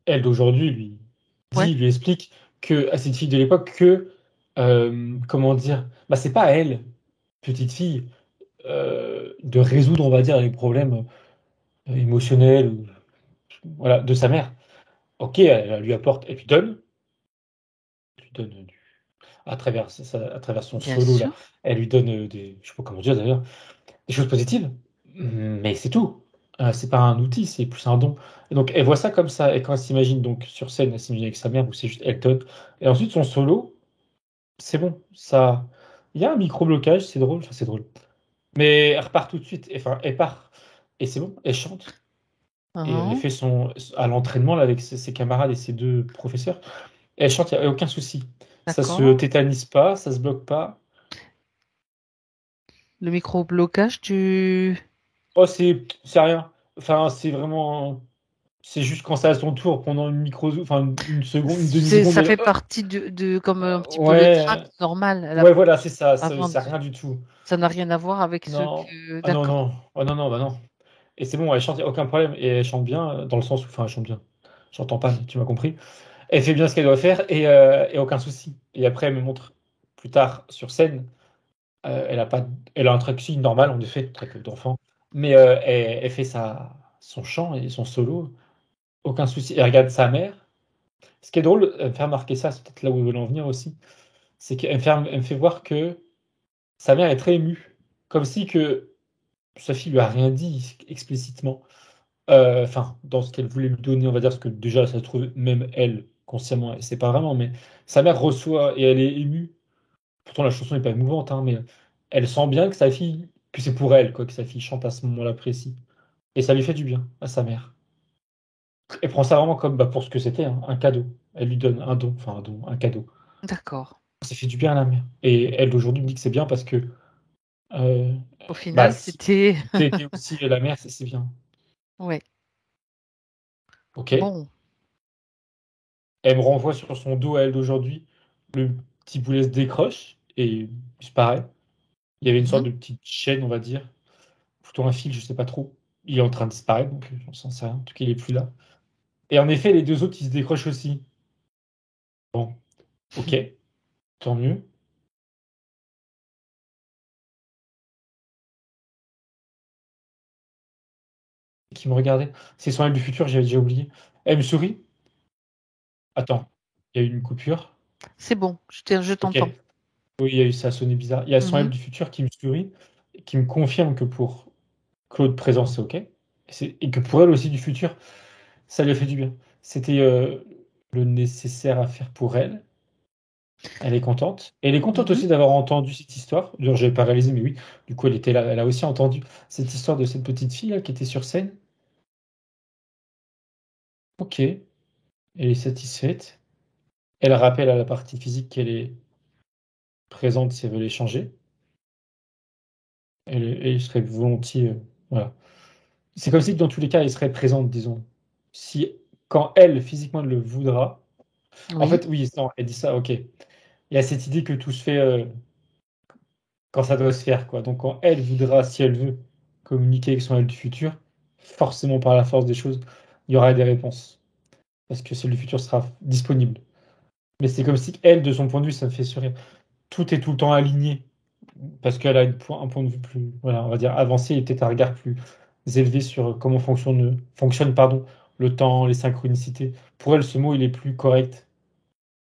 elle d'aujourd'hui Ouais. lui explique que à cette fille de l'époque que, comment dire, bah, c'est pas à elle, petite fille, de résoudre, on va dire, les problèmes émotionnels ou, voilà, de sa mère. Ok, elle lui apporte, elle lui donne à travers son Bien solo là, sûr. elle lui donne je sais pas comment dire d'ailleurs, des choses positives, Mais c'est tout. C'est pas un outil, c'est plus un don. Et donc, elle voit ça comme ça. Et quand elle s'imagine donc sur scène, elle s'imagine avec sa mère, ou c'est juste Elton. Et ensuite, son solo, c'est bon. Ça, il y a un micro-blocage, c'est drôle. Enfin, c'est drôle. Mais elle repart tout de suite. Enfin, elle part. Et c'est bon, elle chante. Et elle Uhum. fait à l'entraînement là, avec ses camarades et ses deux professeurs. Et elle chante, il n'y a aucun souci. Ça se D'accord. tétanise pas, ça se bloque pas. Le micro-blocage, tu... Oh, c'est rien. Enfin, c'est vraiment. C'est juste quand c'est à son tour, pendant enfin une seconde, une demi-seconde, Ça elle fait partie comme un petit peu le ouais, tract normal ouais, voilà, c'est ça, avant c'est rien du tout. ça n'a rien à voir avec ce Non, que... ah non, D'accord. non, oh non, non, bah non. Et c'est bon, elle chante, y a aucun problème, et elle chante bien, dans le sens où, enfin, elle chante bien. J'entends pas, mais tu m'as compris. Elle fait bien ce qu'elle doit faire, et aucun souci. Et après, elle me montre plus tard sur scène, elle a pas, elle a un track normal, en effet, track d'enfant, mais elle fait son chant et son solo, aucun souci. Elle regarde sa mère. Ce qui est drôle, elle me fait remarquer ça, c'est peut-être là où ils veulent en venir aussi, c'est elle me fait voir que sa mère est très émue, comme si que sa fille lui a rien dit explicitement. Enfin, dans ce qu'elle voulait lui donner, on va dire, parce que déjà, ça se trouve, même elle, consciemment, elle sait pas vraiment, mais sa mère reçoit et elle est émue. Pourtant, la chanson n'est pas émouvante, hein, mais elle sent bien que sa fille, que c'est pour elle, quoi, que sa fille chante à ce moment-là précis. Et ça lui fait du bien, à sa mère. Elle prend ça vraiment comme bah, pour ce que c'était, hein, un cadeau. Elle lui donne un don, enfin un don, un cadeau. D'accord. Ça fait du bien à la mère. Et elle d'aujourd'hui me dit que c'est bien parce que euh, Au bah, final, si c'était... t'es aussi la mère, c'est bien. Ouais. Ok. Bon. Elle me renvoie sur son dos à elle d'aujourd'hui. Le petit boulet se décroche et disparaît. Il y avait une sorte Mhm. de petite chaîne, on va dire. Plutôt un fil, je sais pas trop. Il est en train de disparaître, donc j'en sais rien. En tout cas, il est plus là. Et en effet, les deux autres, ils se décrochent aussi. Bon, ok, tant mieux. Qui me regardait. C'est son elle du futur, j'avais déjà oublié. Elle me sourit. Attends, il y a eu une coupure. C'est bon, je Ok. t'entends. Oui, il y a eu ça, a sonné bizarre. Il y a son elle Mhm. du futur qui me sourit, et qui me confirme que pour Claude présent, c'est OK. Et que pour elle aussi du futur, ça lui a fait du bien. C'était le nécessaire à faire pour elle. Elle est contente. Et elle est contente Mhm. aussi d'avoir entendu cette histoire. D'ailleurs, je n'avais pas réalisé, mais oui, du coup, elle était là. Elle a aussi entendu cette histoire de cette petite fille là, qui était sur scène. OK. Elle est satisfaite. Elle rappelle à la partie physique qu'elle est présente si elle veut l'échanger. Elle serait volontiers. Voilà. C'est comme si dans tous les cas, elle serait présente, disons. Si, quand elle, physiquement, le voudra. En Oui. fait, oui, non, elle dit ça, ok. Il y a cette idée que tout se fait quand ça doit se faire, quoi. Donc, quand elle voudra, si elle veut, communiquer avec son elle du futur, forcément, par la force des choses, il y aura des réponses. Parce que celle du futur sera disponible. Mais c'est comme si elle, de son point de vue, ça me fait sourire. Tout est tout le temps aligné. Parce qu'elle a un point de vue plus, voilà, on va dire, avancé et peut-être un regard plus élevé sur comment fonctionne, pardon, le temps, les synchronicités. Pour elle, ce mot, il est plus correct.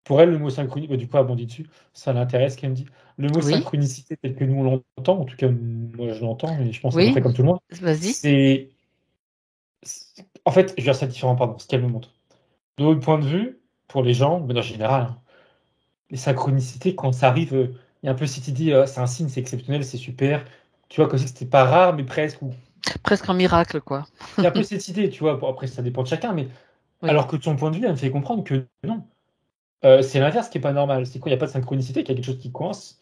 Pour elle, le mot synchronicité, du coup, elle rebondit dessus, ça l'intéresse qu'elle me dit. Le mot Oui. synchronicité, tel que nous on l'entend, en tout cas, moi je l'entends, mais je pense à peu Oui. près comme tout le monde, Vas-y. en fait, je vais dire ça différemment, pardon, ce qu'elle me montre. De l'autre point de vue, pour les gens, mais en général, hein, les synchronicités, quand ça arrive, il y a un peu cette idée, c'est un signe, c'est exceptionnel, c'est super. Tu vois, comme si c'était pas rare, mais presque. Presque un miracle, quoi. Il y a un peu cette idée, tu vois. Bon, après, ça dépend de chacun, mais Oui. alors que de son point de vue, elle me fait comprendre que non. C'est l'inverse qui est pas normal. C'est quand il n'y a pas de synchronicité, qu'il y a quelque chose qui coince,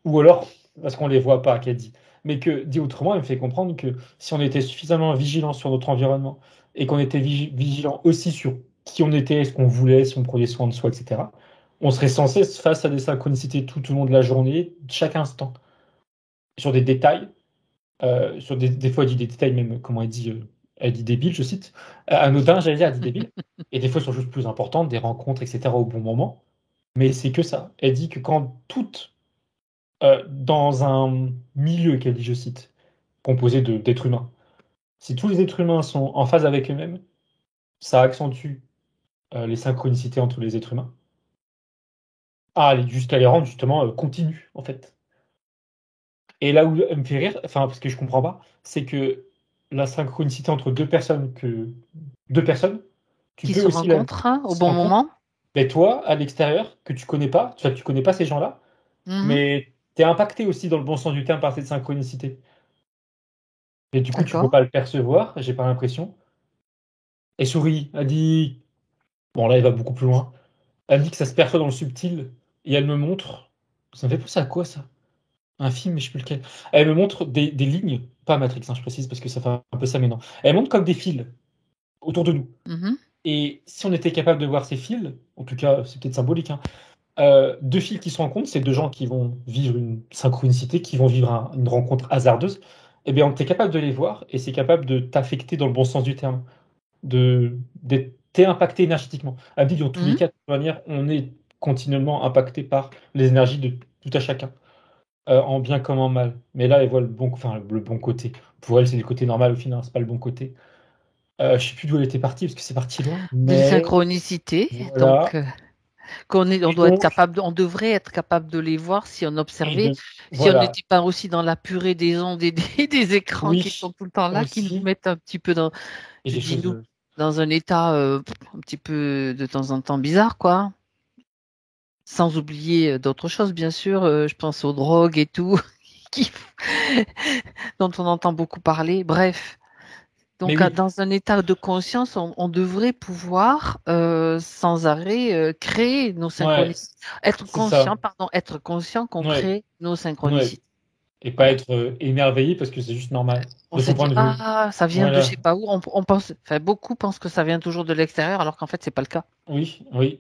ou alors parce qu'on les voit pas, qu'elle dit. Mais que, dit autrement, elle me fait comprendre que si on était suffisamment vigilant sur notre environnement et qu'on était vigilant aussi sur qui on était, ce qu'on voulait, si on prenait soin de soi, etc., on serait censé être face à des synchronicités tout au long de la journée, chaque instant, sur des détails, sur des fois elle dit des détails même, comment elle dit débile, je cite, anodin, j'allais dire, elle dit débile, et des fois sur choses plus importantes, des rencontres, etc., au bon moment. Mais c'est que ça. Elle dit que quand toutes, dans un milieu qu'elle dit, je cite, composé d'êtres humains, si tous les êtres humains sont en phase avec eux-mêmes, ça accentue les synchronicités entre les êtres humains, jusqu'à les rendre justement continues, en fait. Et là où elle me fait rire, enfin, parce que je comprends pas, c'est que la synchronicité entre deux personnes, tu Qui peux se aussi rencontrent au se bon rencontrent. moment. Mais toi, à l'extérieur, que tu connais pas, tu connais pas ces gens-là, Mhm. mais tu es impacté aussi dans le bon sens du terme par cette synchronicité. Et du coup, tu peux D'accord. pas le percevoir, j'ai pas l'impression. Et Souris a dit, bon là, il va beaucoup plus loin. Elle me dit que ça se perçoit dans le subtil et elle me montre. Ça me fait penser à quoi ça? Un film, mais je sais plus lequel. Elle me montre des lignes, pas Matrix, hein, je précise, parce que ça fait un peu ça maintenant. Elle montre comme des fils autour de nous. Mhm. Et si on était capable de voir ces fils, en tout cas, c'est peut-être symbolique, hein, deux fils qui se rencontrent, c'est deux gens qui vont vivre une synchronicité, qui vont vivre une rencontre hasardeuse. Eh bien, on était capable de les voir et c'est capable de t'affecter dans le bon sens du terme, t'es impacté énergétiquement. Elle me dit, dans tous les Mhm. cas, de toute manière, on est continuellement impacté par les énergies de tout à chacun, en bien comme en mal. Mais là, elle voit le bon côté. Pour elle, c'est le côté normal au final, c'est pas le bon côté. Je sais plus d'où elle était partie parce que c'est parti loin, D'une mais synchronicité. Donc, voilà. on Et doit être donc, capable, on devrait être capable de les voir si on et observait, donc, si on voilà. n'était pas aussi dans la purée des ondes et des écrans qui sont Oui, tout le temps là, qui nous aussi. mettent un petit peu dans, Et je des dis choses. nous, dans un état un petit peu de temps en temps bizarre, quoi. Sans oublier d'autres choses, bien sûr. Je pense aux drogues et tout, qui- dont on entend beaucoup parler. Bref. Mais Donc, oui, dans un état de conscience, on devrait pouvoir sans arrêt créer nos ouais, synchronicités. Être c'est conscient, ça. pardon, être conscient qu'on Ouais, crée nos ouais. synchronicités. Et pas Voilà. être émerveillé parce que c'est juste normal, On de se son dit, point de vue. ah, ça vient de je Voilà. sais pas où. On pense, enfin, beaucoup pensent que ça vient toujours de l'extérieur, alors qu'en fait, c'est pas le cas, Oui, oui.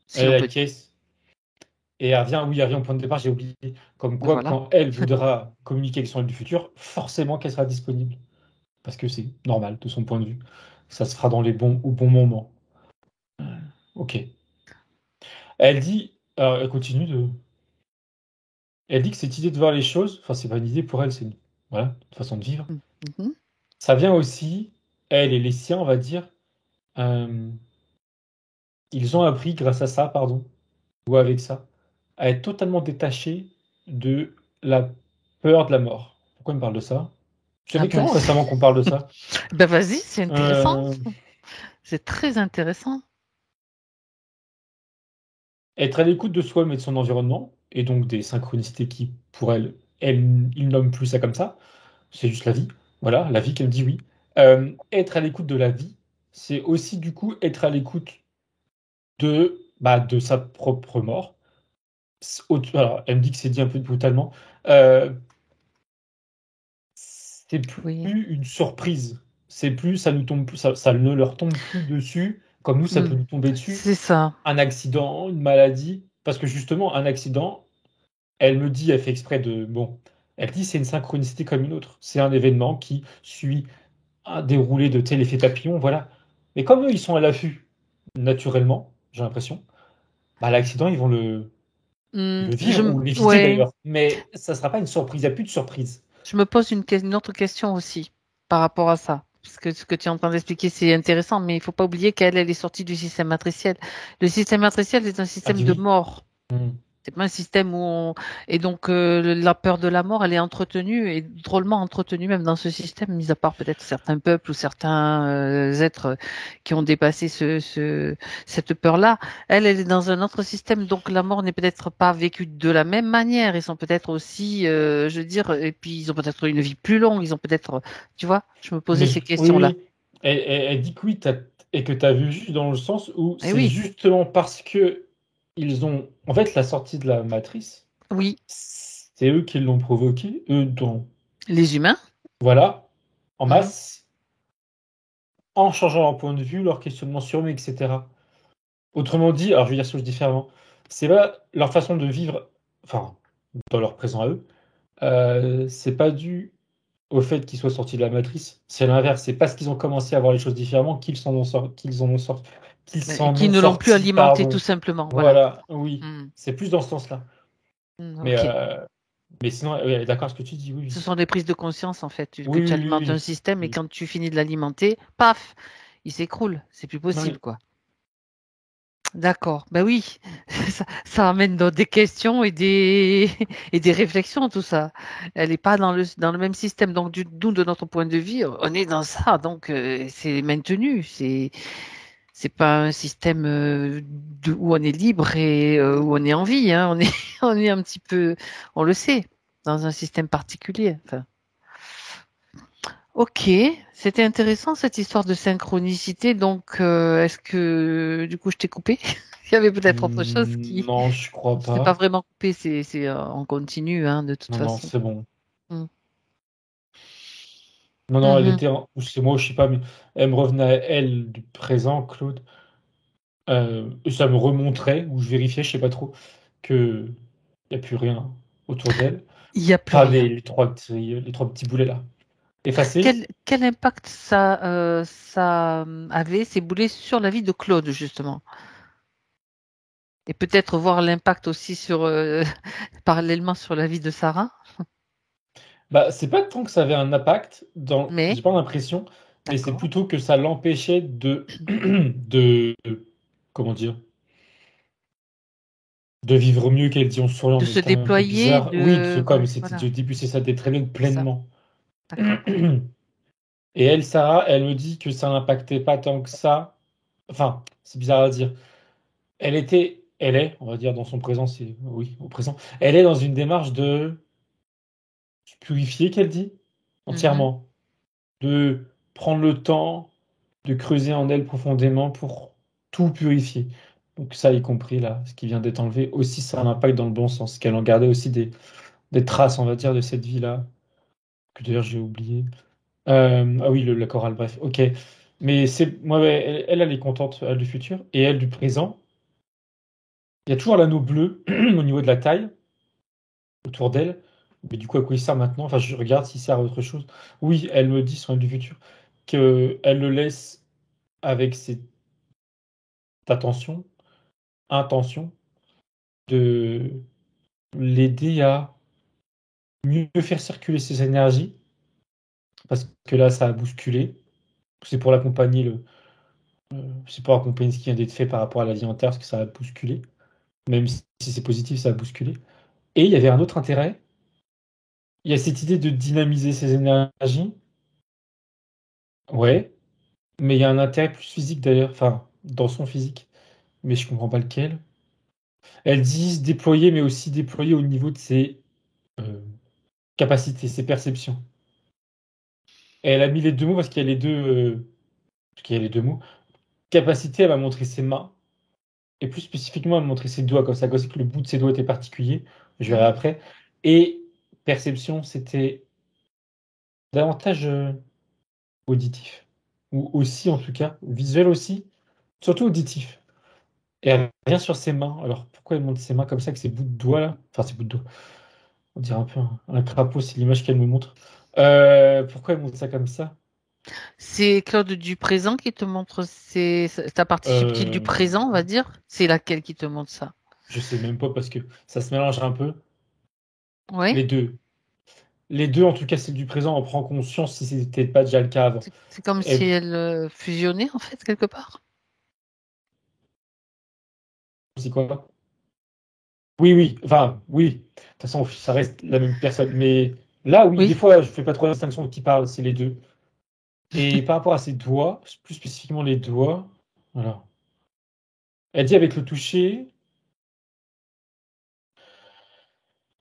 si Elle, l'on la peut dire. caisse. Et elle revient, oui, elle revient au point de départ, j'ai oublié. Comme quoi, Voilà. quand elle voudra communiquer avec son elle du futur, forcément qu'elle sera disponible. Parce que c'est normal de son point de vue. Ça se fera au bon moment. Ok. Elle dit, alors elle continue elle dit que cette idée de voir les choses, enfin c'est pas une idée pour elle, c'est voilà, une façon de vivre. Mhm. Ça vient aussi, elle et les siens, on va dire, euh, ils ont appris grâce à ça, pardon, ou avec ça, à être totalement détachés de la peur de la mort. Pourquoi il me parle de ça? C'est Ah ben, récurrent récemment qu'on parle de ça. ben vas-y, c'est intéressant. Euh, C'est très intéressant. Être à l'écoute de soi mais de son environnement, et donc des synchronicités qui, pour elle, il nomme plus ça comme ça, c'est juste la vie. Voilà, la vie qu'elle dit oui. Être à l'écoute de la vie, c'est aussi du coup être à l'écoute de sa propre mort. Alors, elle me dit que c'est dit un peu brutalement. Euh, c'est Oui. plus une surprise. C'est plus, ça nous tombe plus, ça ne leur tombe plus dessus, comme nous, ça peut Mm. nous tomber dessus. C'est ça. Un accident, une maladie. Parce que justement, un accident, elle me dit, elle fait exprès de. Bon, elle dit c'est une synchronicité comme une autre. C'est un événement qui suit un déroulé de tel effet papillon, voilà. Mais comme eux, ils sont à l'affût, naturellement, j'ai l'impression, bah, l'accident, ils vont le vivre ou l'éviter Ouais. d'ailleurs. Mais ça ne sera pas une surprise, il n'y a plus de surprise. Je me pose une autre question aussi par rapport à ça. Parce que ce que tu es en train d'expliquer, c'est intéressant, mais il faut pas oublier qu'elle est sortie du système matriciel. Le système matriciel est un Elle système dit de oui. mort. Hmm. C'est pas un système où on... Et donc, la peur de la mort, elle est entretenue, et drôlement entretenue même dans ce système, mis à part peut-être certains peuples ou certains êtres qui ont dépassé cette peur-là. Elle est dans un autre système, donc la mort n'est peut-être pas vécue de la même manière. Ils sont peut-être aussi, je veux dire, et puis ils ont peut-être une vie plus longue, ils ont peut-être, tu vois, je me posais Mais ces oui, questions-là. oui. Elle dit que oui, et que tu as vu juste dans le sens où Eh c'est oui, justement parce que ils ont. En fait, la sortie de la matrice, oui, c'est eux qui l'ont provoqué, eux, les humains. voilà, en Mhm. masse, en changeant leur point de vue, leur questionnement sur eux, etc. Autrement dit, alors je vais dire chose différemment, c'est pas leur façon de vivre, enfin, dans leur présent à eux, c'est pas dû au fait qu'ils soient sortis de la matrice, c'est l'inverse, c'est parce qu'ils ont commencé à voir les choses différemment qu'ils Et s'en qui ont ne l'ont plus sortis, alimenté tout pardon. simplement, voilà. Voilà, oui, Mhm. c'est plus dans ce sens-là. Mais, Ok. mais sinon, oui, elle est d'accord avec ce que tu dis, oui, Ce oui. sont des prises de conscience, en fait, que Oui, tu oui, oui, alimentes un oui. système et Oui. quand tu finis de l'alimenter, paf, il s'écroule. C'est plus possible, Oui. quoi. d'accord. Ben oui, ça amène dans des questions et des et des réflexions tout ça. Elle n'est pas dans le même système. Donc d'où de notre point de vue, on est dans ça. Donc c'est maintenu. C'est pas un système où on est libre et où on est en vie. Hein. On est on est un petit peu, on le sait, dans un système particulier. Enfin, ok, c'était intéressant cette histoire de synchronicité. Donc, est-ce que du coup je t'ai coupé? Il y avait peut-être autre chose qui. Non, je crois Je t'ai pas pas. vraiment coupé, on continue hein, de toute Non, façon. c'est bon. Mm. Non, elle Mhm. était, ou c'est moi, je sais pas, mais elle me revenait à elle du présent, Claude. Et ça me remontrait, ou je vérifiais, je sais pas trop, que y a plus rien autour d'elle. Il n'y a plus Enfin, rien. les trois petits boulets là. Effacés. Quel impact ça avait, ces boulets, sur la vie de Claude, justement? Et peut-être voir l'impact aussi parallèlement sur la vie de Sarah. Bah, c'est pas tant que ça avait un impact, Mais, j'ai pas l'impression, mais c'est d'accord. plutôt que ça l'empêchait de, comment dire, de vivre mieux qu'elle dit en souriant, De mais se c'est quand même un peu déployer, bizarre. Oui, comme ouais, c'était voilà, au début, c'est ça, d'être elle c'est ça. pleinement. D'accord. Et elle, Sarah, elle me dit que ça n'impactait pas tant que ça. Enfin, c'est bizarre à dire. Elle est, on va dire dans son présent, c'est oui, au présent. Elle est dans une démarche de se purifier, qu'elle dit, Mhm. entièrement. De prendre le temps de creuser en elle profondément pour tout purifier. Donc ça, y compris là, ce qui vient d'être enlevé, aussi ça a un impact dans le bon sens, qu'elle en gardait aussi des traces, on va dire, de cette vie-là, que d'ailleurs j'ai oublié. Ah oui, la chorale, bref, ok. Mais c'est, moi, ouais, elle est contente, elle du futur, et elle du présent. Il y a toujours l'anneau bleu au niveau de la taille, autour d'elle. Mais du coup, à quoi il sert maintenant? Enfin, je regarde s'il sert à autre chose. Oui, elle me dit sur elle du futur qu'elle le laisse avec cette attention, intention de l'aider à mieux faire circuler ses énergies, parce que là, ça a bousculé. C'est pour l'accompagner, c'est pour accompagner ce qui vient d'être fait par rapport à la vie antérieure, parce que ça a bousculé. Même si c'est positif, ça a bousculé. Et il y avait un autre intérêt. Il y a cette idée de dynamiser ses énergies. Ouais, mais il y a un intérêt plus physique d'ailleurs, enfin, dans son physique, mais je comprends pas lequel. Elle dit se déployer, mais aussi déployer au niveau de ses euh, capacités, ses perceptions. Et elle a mis les deux mots parce qu'il y a les deux, parce qu'il y a les deux mots. Capacité, elle m'a montré ses mains, et plus spécifiquement, elle m'a montré ses doigts, comme ça, que le bout de ses doigts était particulier. Je verrai Mhm. après. Et perception, c'était davantage auditif. Ou aussi, en tout cas, visuel aussi, surtout auditif. Et elle revient sur ses mains. Alors, pourquoi elle montre ses mains comme ça, avec ses bouts de doigts là? Enfin, ses bouts de doigts. On dirait un peu un crapaud, c'est l'image qu'elle me montre. Pourquoi elle montre ça comme ça? C'est Claude du présent qui te montre ta partie subtile du Euh, présent, on va dire. C'est laquelle qui te montre ça? je sais même pas parce que ça se mélange un peu. Oui. Les deux. Les deux, en tout cas, celle du présent, on prend conscience si c'était pas déjà le cas avant. C'est comme si Et elle fusionnait, en fait, quelque part. c'est quoi? Oui, oui, enfin, oui. De toute façon, ça reste la même personne. Mais là, oui, des Oui. fois, je fais pas trop la distinction qui parle, c'est les deux. Et par rapport à ses doigts, plus spécifiquement les doigts, voilà. Elle dit avec le toucher,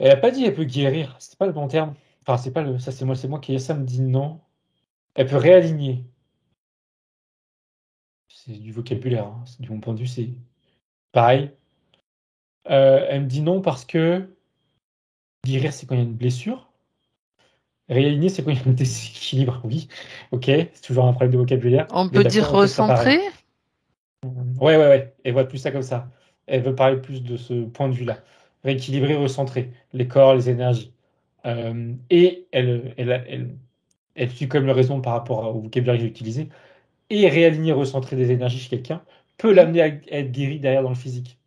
elle a pas dit elle peut guérir, c'est pas le bon terme. Enfin, c'est pas le, ça c'est moi qui ai ça me dit non. Elle peut réaligner. C'est du vocabulaire, hein. Du mon point de vue, c'est pareil. Elle me dit non parce que guérir, c'est quand il y a une blessure. Réaligner, c'est quand il y a un déséquilibre. Oui, ok, c'est toujours un problème de vocabulaire. On Mais peut dire d'accord, on fait ça pareil. recentrer. Ouais, ouais, ouais. Elle voit plus ça comme ça. Elle veut parler plus de ce point de vue-là. Rééquilibrer, recentrer les corps, les énergies. Et elle suit comme le raison par rapport au vocabulaire que j'ai utilisé. Et réaligner, recentrer des énergies chez quelqu'un peut Mhm. l'amener à être guéri derrière dans le physique.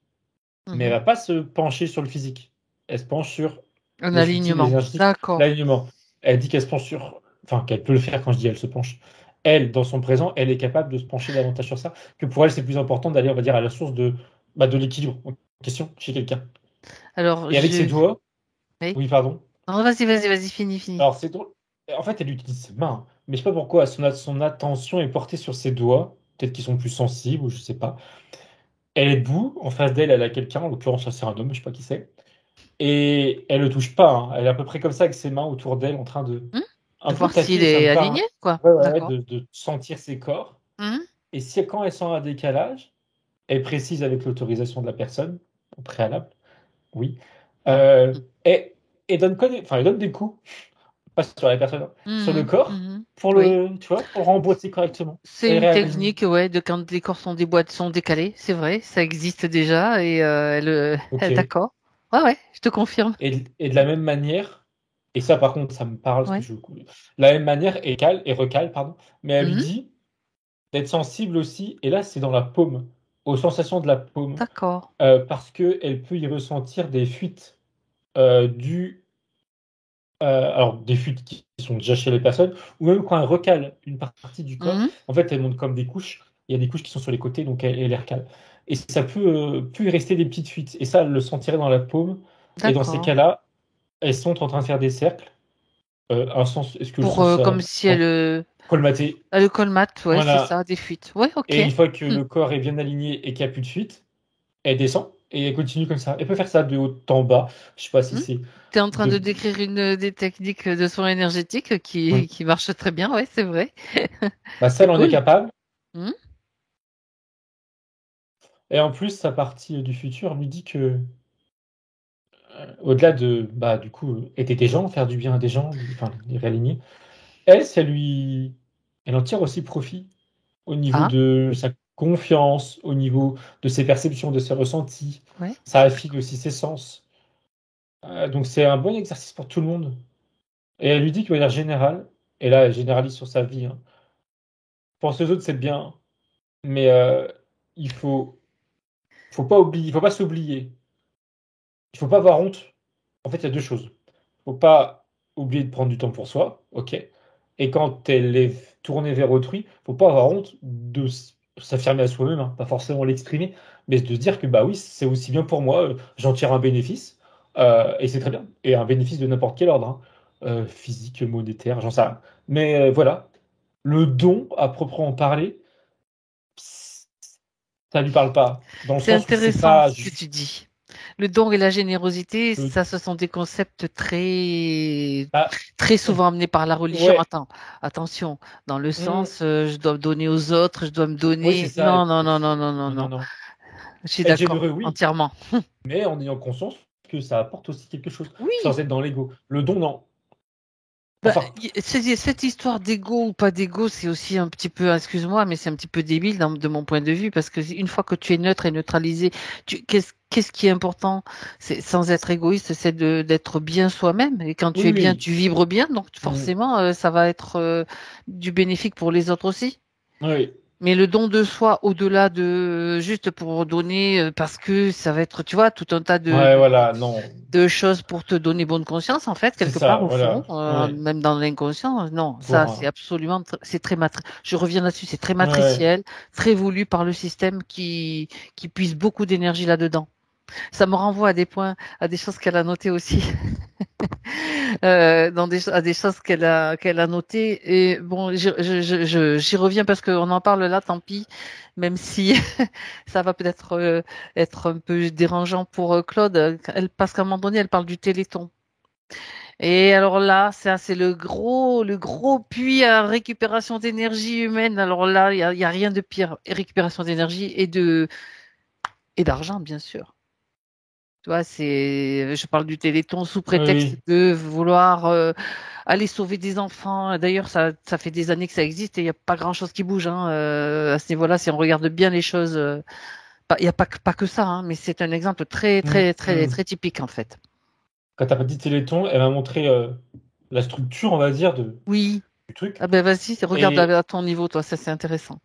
Mais elle Mhm. va pas se pencher sur le physique. Elle se penche sur Un le subtil, les alignement. énergétiques, D'accord. l'alignement. Elle dit qu'elle se penche sur. Enfin, qu'elle peut le faire quand je dis elle se penche. Elle, dans son présent, elle est capable de se pencher davantage sur ça. Que pour elle, c'est plus important d'aller, on va dire, à la source de de l'équilibre en question chez quelqu'un. Alors, Et avec ses doigts, Oui. oui, pardon. Non, vas-y, finis. Alors, c'est drôle. En fait, elle utilise ses mains, mais je sais pas pourquoi. Son attention est portée sur ses doigts. Peut-être qu'ils sont plus sensibles, ou je sais pas. Elle est debout, en face d'elle, elle a quelqu'un, en l'occurrence, ça c'est un homme, je sais pas qui c'est. Et elle le touche pas, hein. Elle est à peu près comme ça avec ses mains autour d'elle, en train de Hmm. un De peu voir s'il tâter, ça est me aligné, parle. quoi. Ouais, ouais, ouais, D'accord. de sentir ses corps. Hmm. Et si quand elle sent un décalage, elle précise avec l'autorisation de la personne, au préalable, oui. Euh, et, et donne quoi enfin, elle donne des coups, pas sur la personne, hein, sur le Mhm, corps, mhm. pour Oui. tu vois, pour le remboîter correctement. C'est Elle une réaligne. technique, ouais, de quand les corps sont décalés, c'est vrai, ça existe déjà et Ok. d'accord. Ouais, je te confirme. Et de la même manière, et ça par contre, ça me parle, parce que Ouais. je. De la même manière, et recale, pardon, mais elle lui Mhm. dit d'être sensible aussi, et là c'est dans la paume, aux sensations de la paume, D'accord. parce qu'elle peut y ressentir des fuites dues, alors des fuites qui sont déjà chez les personnes, ou même quand elle recale une partie du corps, Mhm. en fait elle monte comme des couches, il y a des couches qui sont sur les côtés, donc elle les recale. Et ça peut y rester des petites fuites, et ça elle le sentirait dans la paume, et dans ces D'accord. cas-là, elles sont en train de faire des cercles. Un sens, est-ce que le Pour sens comme si bon, colmaté, elle le colmate, ouais, c'est voilà. ça, des fuites. Ouais, ok. Et une fois que Hmm. le corps est bien aligné et qu'il n'y a plus de fuite, elle descend et elle continue comme ça. Elle peut faire ça de haut en bas. Je sais pas si Hmm. c'est T'es en train de de. décrire une des techniques de soins énergétiques Oui. qui marche très bien, ouais, c'est vrai. Bah, ça, C'est elle en est cool. capable. Hmm. Et en plus, sa partie du futur lui dit que, au-delà de, bah, du coup, aider des gens, faire du bien à des gens, enfin, les réaligner, elle, elle en tire aussi profit au niveau Ah, de sa confiance, au niveau de ses perceptions, de ses ressentis. ouais. Ça affine aussi ses sens. Donc c'est un bon exercice pour tout le monde. Et elle lui dit que de manière générale, et là elle généralise sur sa vie, hein, penser aux autres c'est bien, mais faut pas oublier, il faut pas s'oublier. Il faut pas avoir honte. En fait, il y a deux choses. Faut pas oublier de prendre du temps pour soi, ok. Et quand elle est tournée vers autrui, faut pas avoir honte de s'affirmer à soi-même, hein, pas forcément l'exprimer, mais de se dire que bah oui, c'est aussi bien pour moi, j'en tire un bénéfice, et c'est très bien. Et un bénéfice de n'importe quel ordre, hein, physique, monétaire, j'en sais rien. Mais voilà, le don, à proprement parler, ça lui parle pas, dans le C'est sens où c'est intéressant pas ce que tu dis. Le don et la générosité, le- ça, ce sont des concepts ah, très souvent amenés par la religion. ouais, Attends, attention, dans le hmm, sens, je dois donner aux autres, je dois me oui, c'est donner. ça. Non, non, non, non, non, non, Non, non, non. non. Je suis Être d'accord, généreux, oui, entièrement. mais en ayant conscience que ça apporte aussi quelque chose, Oui, sans être dans l'ego. Le don, non. bah, Enfin, cette histoire d'ego ou pas d'ego, c'est aussi un petit peu, excuse-moi, mais c'est un petit peu débile de mon point de vue, parce que une fois que tu es neutre et neutralisé, qu'est-ce qui est important, c'est, sans être égoïste, c'est d'être bien soi-même. Et quand tu oui, es bien, oui. tu vibres bien, donc Mm, forcément, ça va être du bénéfique pour les autres aussi. oui. Mais le don de soi, au-delà de juste pour donner, parce que ça va être, tu vois, tout un tas Ouais, voilà, non. de choses pour te donner bonne conscience, en fait, C'est quelque part ça, au fond, voilà. Ouais. même dans l'inconscient. Non, ça, Pour c'est un. absolument, c'est très je reviens là-dessus, c'est très Ouais, ouais. matriciel, très voulu par le système qui puise beaucoup d'énergie là-dedans. Ça me renvoie à des points, à des choses qu'elle a notées aussi, à des choses qu'elle a notées. Et bon, j'y reviens parce qu'on en parle là, tant pis, même si ça va peut-être être un peu dérangeant pour Claude, parce qu'à un moment donné, elle parle du Téléthon. Et alors là, ça c'est le gros puits à récupération d'énergie humaine. Alors là, il y a rien de pire, récupération d'énergie et d'argent, bien sûr. Tu vois, je parle du Téléthon sous prétexte Oui, de vouloir aller sauver des enfants. D'ailleurs, ça fait des années que ça existe et il n'y a pas grand-chose qui bouge hein, à ce niveau-là. Si on regarde bien les choses, il n'y a pas que ça, hein, mais c'est un exemple oui. très typique en fait. Quand t'as pas dit Téléthon, elle m'a montré la structure, on va dire, Oui. du truc. Ah ben vas-y, regarde Et, à ton niveau, toi, ça c'est intéressant.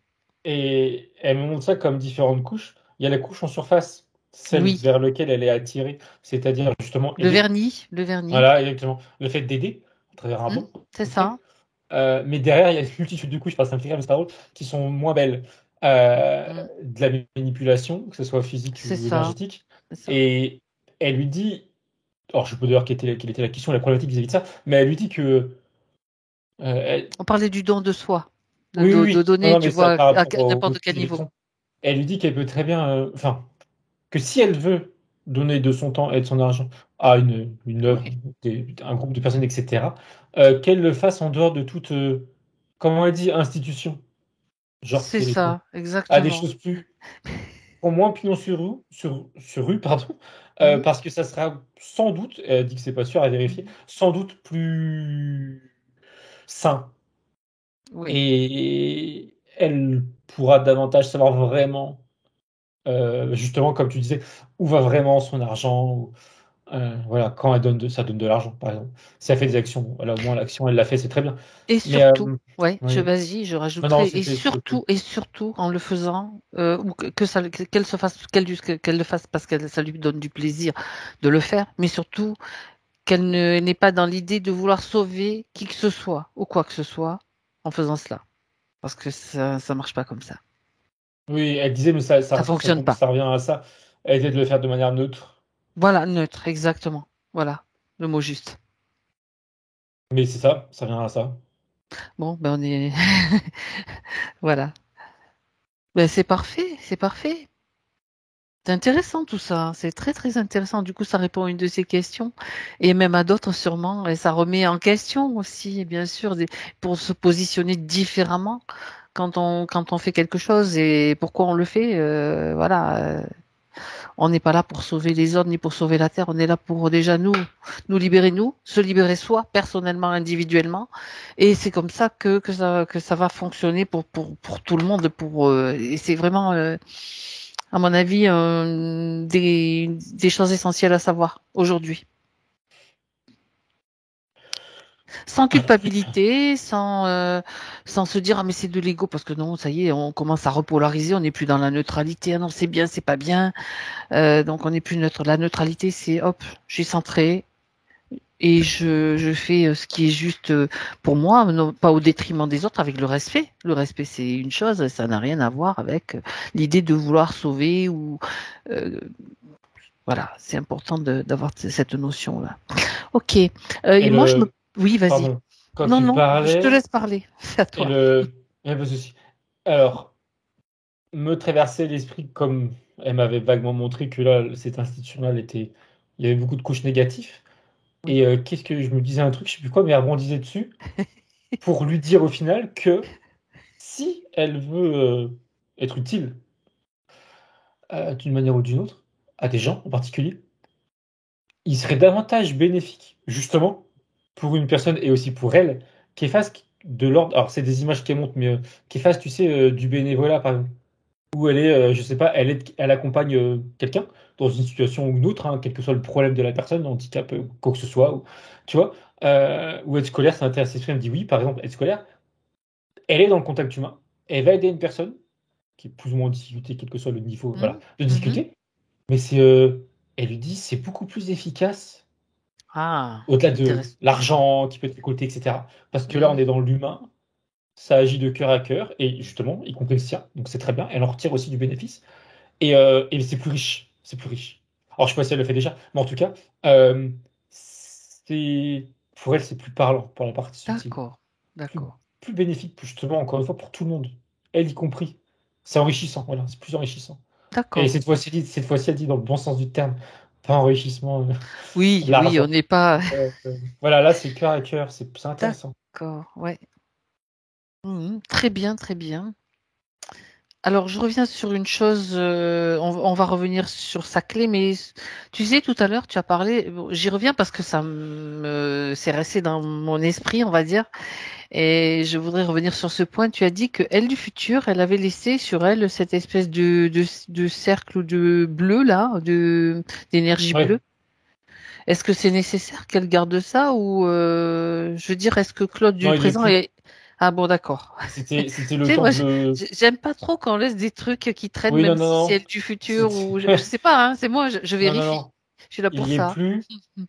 et elle me montre ça comme différentes couches. Il y a la couche en surface, celle Oui. vers laquelle elle est attirée, c'est-à-dire justement aider. Le vernis. Voilà, exactement. Le fait d'aider à travers un don, C'est ok. ça. Mais derrière, il y a une multitude de couches, je passe un mais c'est pas drôle, qui sont moins belles. de la manipulation, que ce soit physique C'est ou ça, énergétique. c'est ça. Et elle lui dit, alors je peux d'ailleurs quelle était la question, la problématique vis-à-vis de ça, mais elle lui dit que On parlait du don de soi, oui, oui, de oui, non, donner, non, tu mais ça vois, par à rapport au n'importe quel sujet du niveau. temps. Elle lui dit qu'elle peut très bien, enfin, que si elle veut donner de son temps et de son argent à une œuvre, Oui, un groupe de personnes, etc., qu'elle le fasse en dehors de toute, comment elle dit, institution, genre c'est télé, ça, à des exactement. choses plus, au moins pignon sur rue, pardon, Mhm, parce que ça sera sans doute, elle dit que c'est pas sûr à vérifier, mhm. sans doute plus sain. Oui. Et elle pourra davantage savoir vraiment, justement, comme tu disais, où va vraiment son argent, voilà, quand elle ça donne de l'argent, par exemple. Si elle fait des actions, bon, voilà, au moins l'action, elle l'a fait, c'est très bien. Et Mais surtout, ouais, oui, vas-y, je non, non, rajouterai, c'était tout. et surtout en le faisant, ou qu'elle se fasse, qu'elle le fasse parce que ça lui donne du plaisir de le faire, mais surtout n'est pas dans l'idée de vouloir sauver qui que ce soit ou quoi que ce soit en faisant cela, parce que ça marche pas comme ça. Oui, elle disait, mais Ça fonctionne pas. ça revient à ça. Elle essaie de le faire de manière neutre. Voilà, neutre, exactement. Voilà, le mot juste. Mais c'est ça, ça revient à ça. Bon, ben on est, voilà. Ben c'est parfait, c'est parfait. C'est intéressant tout ça, hein. C'est très très intéressant. Du coup, ça répond à une de ces questions et même à d'autres sûrement. Et ça remet en question aussi, bien sûr, pour se positionner différemment quand on fait quelque chose et pourquoi on le fait. Voilà, on n'est pas là pour sauver les autres ni pour sauver la terre. On est là pour déjà nous libérer nous, se libérer soi personnellement, individuellement. Et c'est comme ça que ça va fonctionner pour tout le monde. Et c'est vraiment à mon avis, des choses essentielles à savoir aujourd'hui. Sans culpabilité, sans se dire, ah, mais c'est de l'ego, parce que non, ça y est, on commence à repolariser, on n'est plus dans la neutralité, ah non, c'est bien, c'est pas bien, donc on n'est plus neutre. La neutralité, c'est, hop, je suis centré, et je fais ce qui est juste pour moi, non, pas au détriment des autres, avec le respect. Le respect, c'est une chose, ça n'a rien à voir avec l'idée de vouloir sauver ou euh, voilà, c'est important d'avoir cette notion-là. Ok. Et Et moi, oui, vas-y. pardon, quand Non, tu non, je te parlais, laisse parler. C'est à et toi. il y a pas de souci. Alors, me traversait l'esprit comme elle m'avait vaguement montré que là, cette institution-là, il y avait beaucoup de couches négatives. Oui. Et qu'est-ce que je me disais un truc, je sais plus quoi, mais elle rebondissait dessus pour lui dire au final que si elle veut être utile d'une manière ou d'une autre, à des gens en particulier, il serait davantage bénéfique, justement, pour une personne et aussi pour elle, qu'elle fasse de l'ordre. Alors, c'est des images qu'elle montre, mais qu'elle fasse, tu sais, du bénévolat, par exemple. Où elle est, je sais pas, elle accompagne quelqu'un dans une situation ou une autre, hein, quel que soit le problème de la personne, handicap, quoi que ce soit, ou, tu vois, ou aide scolaire, ça intéresse l'esprit, elle me dit oui, par exemple, aide scolaire, elle est dans le contact humain, elle va aider une personne qui est plus ou moins en difficulté, quel que soit le niveau, voilà, Mhm, de mhm. difficulté, mais elle lui dit, c'est beaucoup plus efficace, Ah, au-delà de intéressant. l'argent qui peut être récolté, etc. Parce que là, on Mhm. est dans l'humain, ça agit de cœur à cœur, et justement, y compris le sien, donc c'est très bien, elle en retire aussi du bénéfice. Et c'est plus riche. C'est plus riche. Alors, je sais pas si elle le fait déjà, mais en tout cas, euh, pour elle, c'est plus parlant pour la partie subtile. D'accord, Plus, d'accord, plus bénéfique, justement, encore une fois, pour tout le monde. Elle y compris. C'est enrichissant, voilà, c'est plus enrichissant. Et d'accord. cette fois-ci, elle dit dans le bon sens du terme, pas enrichissement de Oui, oui, on l'argent. n'est pas. Voilà, là, c'est cœur à cœur, c'est intéressant. D'accord, ouais. Mhm. Très bien, très bien. Alors, je reviens sur une chose, on va revenir sur sa clé, mais tu sais, tout à l'heure, tu as parlé, bon, j'y reviens parce que c'est resté dans mon esprit, on va dire, et je voudrais revenir sur ce point. Tu as dit que elle du futur, elle avait laissé sur elle cette espèce de cercle de bleu, là, d'énergie Ouais, bleue. Est-ce que c'est nécessaire qu'elle garde ça ou, je veux dire, est-ce que Claude non, du il l'est présent plus. est... Ah bon, d'accord. C'était le Tu sais, temps moi, de le. j'aime pas trop quand on laisse des trucs qui traînent, Oui, non, même non, si c'est non. elle du futur C'était. ou je sais pas, hein, c'est moi, je Non, non, vérifie. non. Je suis là Il pour y est ça. plus.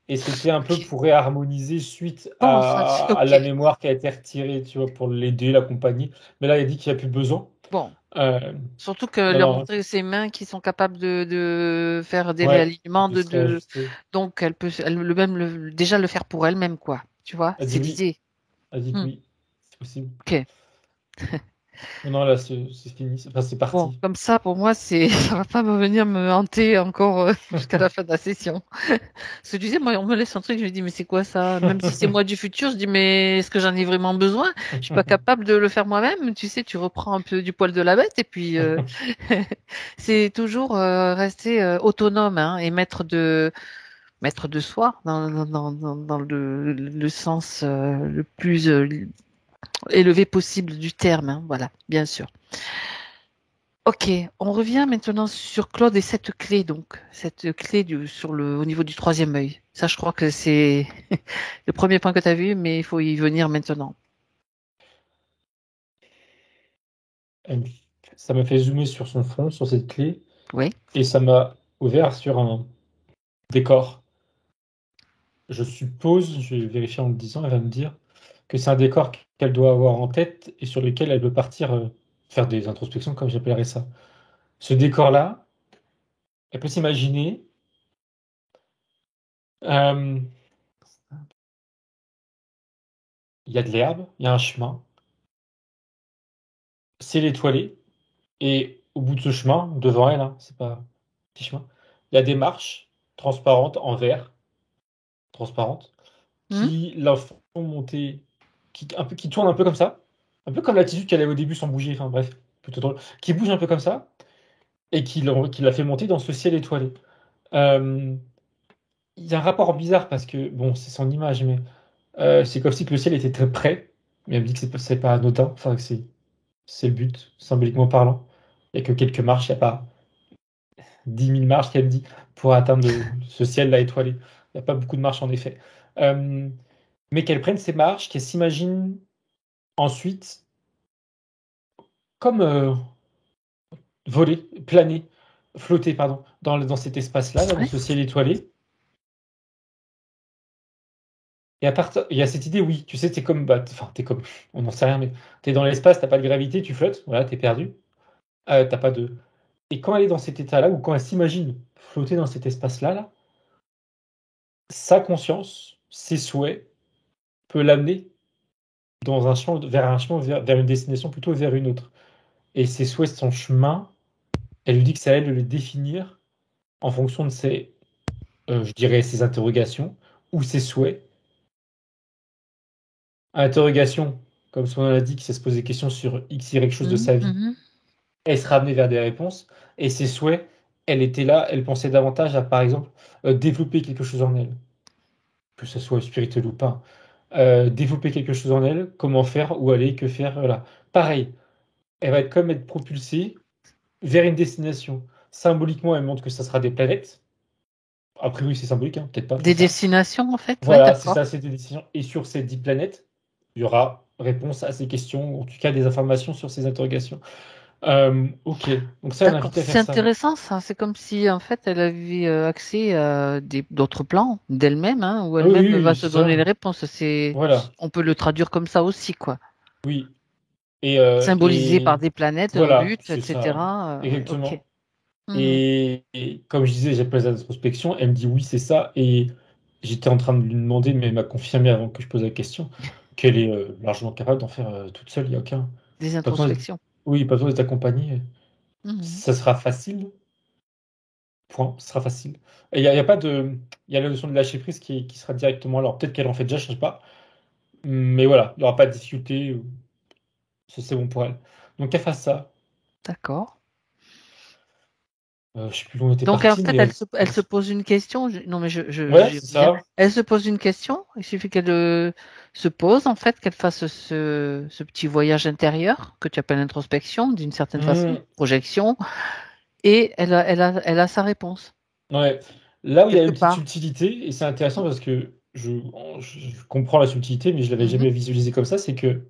Et c'était un peu Ok. pour réharmoniser suite Bon, ça, à la ok. mémoire qui a été retirée, tu vois, pour l'aider, l'accompagner. Mais là, il a dit qu'il n'y a plus besoin. Bon, Euh, surtout que non, leur non, montrer ses mains qui sont capables de faire des ouais, réalignements, de se réajuster. donc elle le même déjà le faire pour elle-même, quoi. Tu vois, Elle dit c'est oui, l'idée. elle dit que Hmm, oui, c'est possible. ok. Non, non, là, c'est fini, enfin, c'est Bon, parti. comme ça, pour moi, ça va pas me venir me hanter encore jusqu'à la fin de la session. Parce que tu sais, moi, on me laisse un truc, je me dis, mais c'est quoi ça? Même si c'est moi du futur, je dis, mais est-ce que j'en ai vraiment besoin? Je suis pas capable de le faire moi-même. Tu sais, tu reprends un peu du poil de la bête et puis c'est toujours rester autonome hein, et maître de soi dans le sens le plus élevé possible du terme. Hein, voilà, bien sûr. Ok, on revient maintenant sur Claude et cette clé, donc cette clé au niveau du troisième œil. Ça, je crois que c'est le premier point que tu as vu, mais il faut y venir maintenant. Elle- Ça m'a fait zoomer sur son front, sur cette clé, Oui. et ça m'a ouvert sur un décor. Je suppose, je vais vérifier en me disant, elle va me dire que c'est un décor qu'elle doit avoir en tête et sur lequel elle peut partir faire des introspections, comme j'appellerais ça. Ce décor-là, elle peut s'imaginer, euh, il y a de l'herbe, il y a un chemin, c'est l'étoilé, et au bout de ce chemin, devant elle, hein, c'est pas un petit chemin, il y a des marches transparentes en verre, transparentes, Hmm. qui la font monter, qui tournent un peu comme ça, un peu comme l'attitude qu'elle avait au début sans bouger, enfin bref, plutôt drôle, qui bouge un peu comme ça, et qui l'a fait monter dans ce ciel étoilé. Euh, Il y a un rapport bizarre parce que, bon, c'est son image, mais c'est comme si que le ciel était très près, mais elle me dit que c'est pas anodin, enfin que c'est le but, symboliquement parlant. Il n'y a que quelques marches, il n'y a pas 10 000 marches qu'elle me dit pour atteindre ce ciel-là étoilé. Il n'y a pas beaucoup de marches en effet. Euh, mais qu'elle prenne ces marches, qu'elle s'imagine ensuite comme voler, planer, flotter, pardon, dans cet espace-là, là, dans Ouais. ce ciel étoilé. Et à part, il y a cette idée, oui, tu sais, t'es comme, bah, enfin, t'es comme, on n'en sait rien, mais t'es dans l'espace, t'as pas de gravité, tu flottes, voilà, t'es perdu. T'as pas de. Et quand elle est dans cet état-là, ou quand elle s'imagine flotter dans cet espace-là, là, sa conscience, ses souhaits, peut l'amener dans un champ, vers une destination plutôt vers une autre. Et ses souhaits, son chemin, elle lui dit que c'est à elle de le définir en fonction de je dirais, ses interrogations ou ses souhaits. Interrogation, comme son nom l'indique, c'est se poser des questions sur X, Y chose de Mhm, sa vie. mhm. Elle se ramenait vers des réponses. Et ses souhaits, elle était là, elle pensait davantage à, par exemple, développer quelque chose en elle, que ce soit spirituel ou pas. Développer quelque chose en elle, comment faire, où aller, que faire, voilà. Pareil, elle va être comme être propulsée vers une destination. Symboliquement, elle montre que ça sera des planètes. A priori, c'est symbolique, hein, peut-être pas, j'en Des sais rien. destinations, en fait, ouais, Voilà, c'est d'accord. ça, c'est des décisions. Et sur ces 10 planètes, il y aura réponse à ces questions, ou en tout cas des informations sur ces interrogations. Ok, donc ça, elle D'accord. invite à C'est faire ça. intéressant, ça. C'est comme si, en fait, elle avait accès à d'autres plans d'elle-même, hein, où Ah oui, elle-même oui, va oui, se c'est donner ça. les réponses. Voilà, On peut le traduire comme ça aussi, quoi. oui. Symbolisé par Et des planètes en voilà, but, c'est ça, etc. Ok. exactement. Mhm. Et comme je disais, j'ai posé la introspection, elle me dit oui, c'est ça. Et j'étais en train de lui demander, mais elle m'a confirmé avant que je pose la question, qu'elle est largement capable d'en faire toute seule. Il n'y a aucun. Des Pas besoin introspections. Oui, pas besoin d'être accompagné. Mhm. Ça sera facile. Point, ce sera facile. Et il y a pas de. Il y a la notion de lâcher prise qui sera directement. Alors peut-être qu'elle en fait déjà, je ne sais pas. Mais voilà, il n'y aura pas de difficulté. C'est bon pour elle. Donc qu'elle fasse ça. D'accord. Je ne sais plus où on était Donc en parti, fait, mais elle se pose une question. Non, mais ouais, j'y c'est reviens. ça. Elle se pose une question. Il suffit qu'elle se pose, en fait, qu'elle fasse ce petit voyage intérieur que tu appelles introspection, d'une certaine façon, Hmm, projection, et elle a sa réponse ouais. Là où il y a quelque une petite part. subtilité, et c'est intéressant parce que je comprends la subtilité, mais je l'avais Mhm. jamais visualisé comme ça, c'est que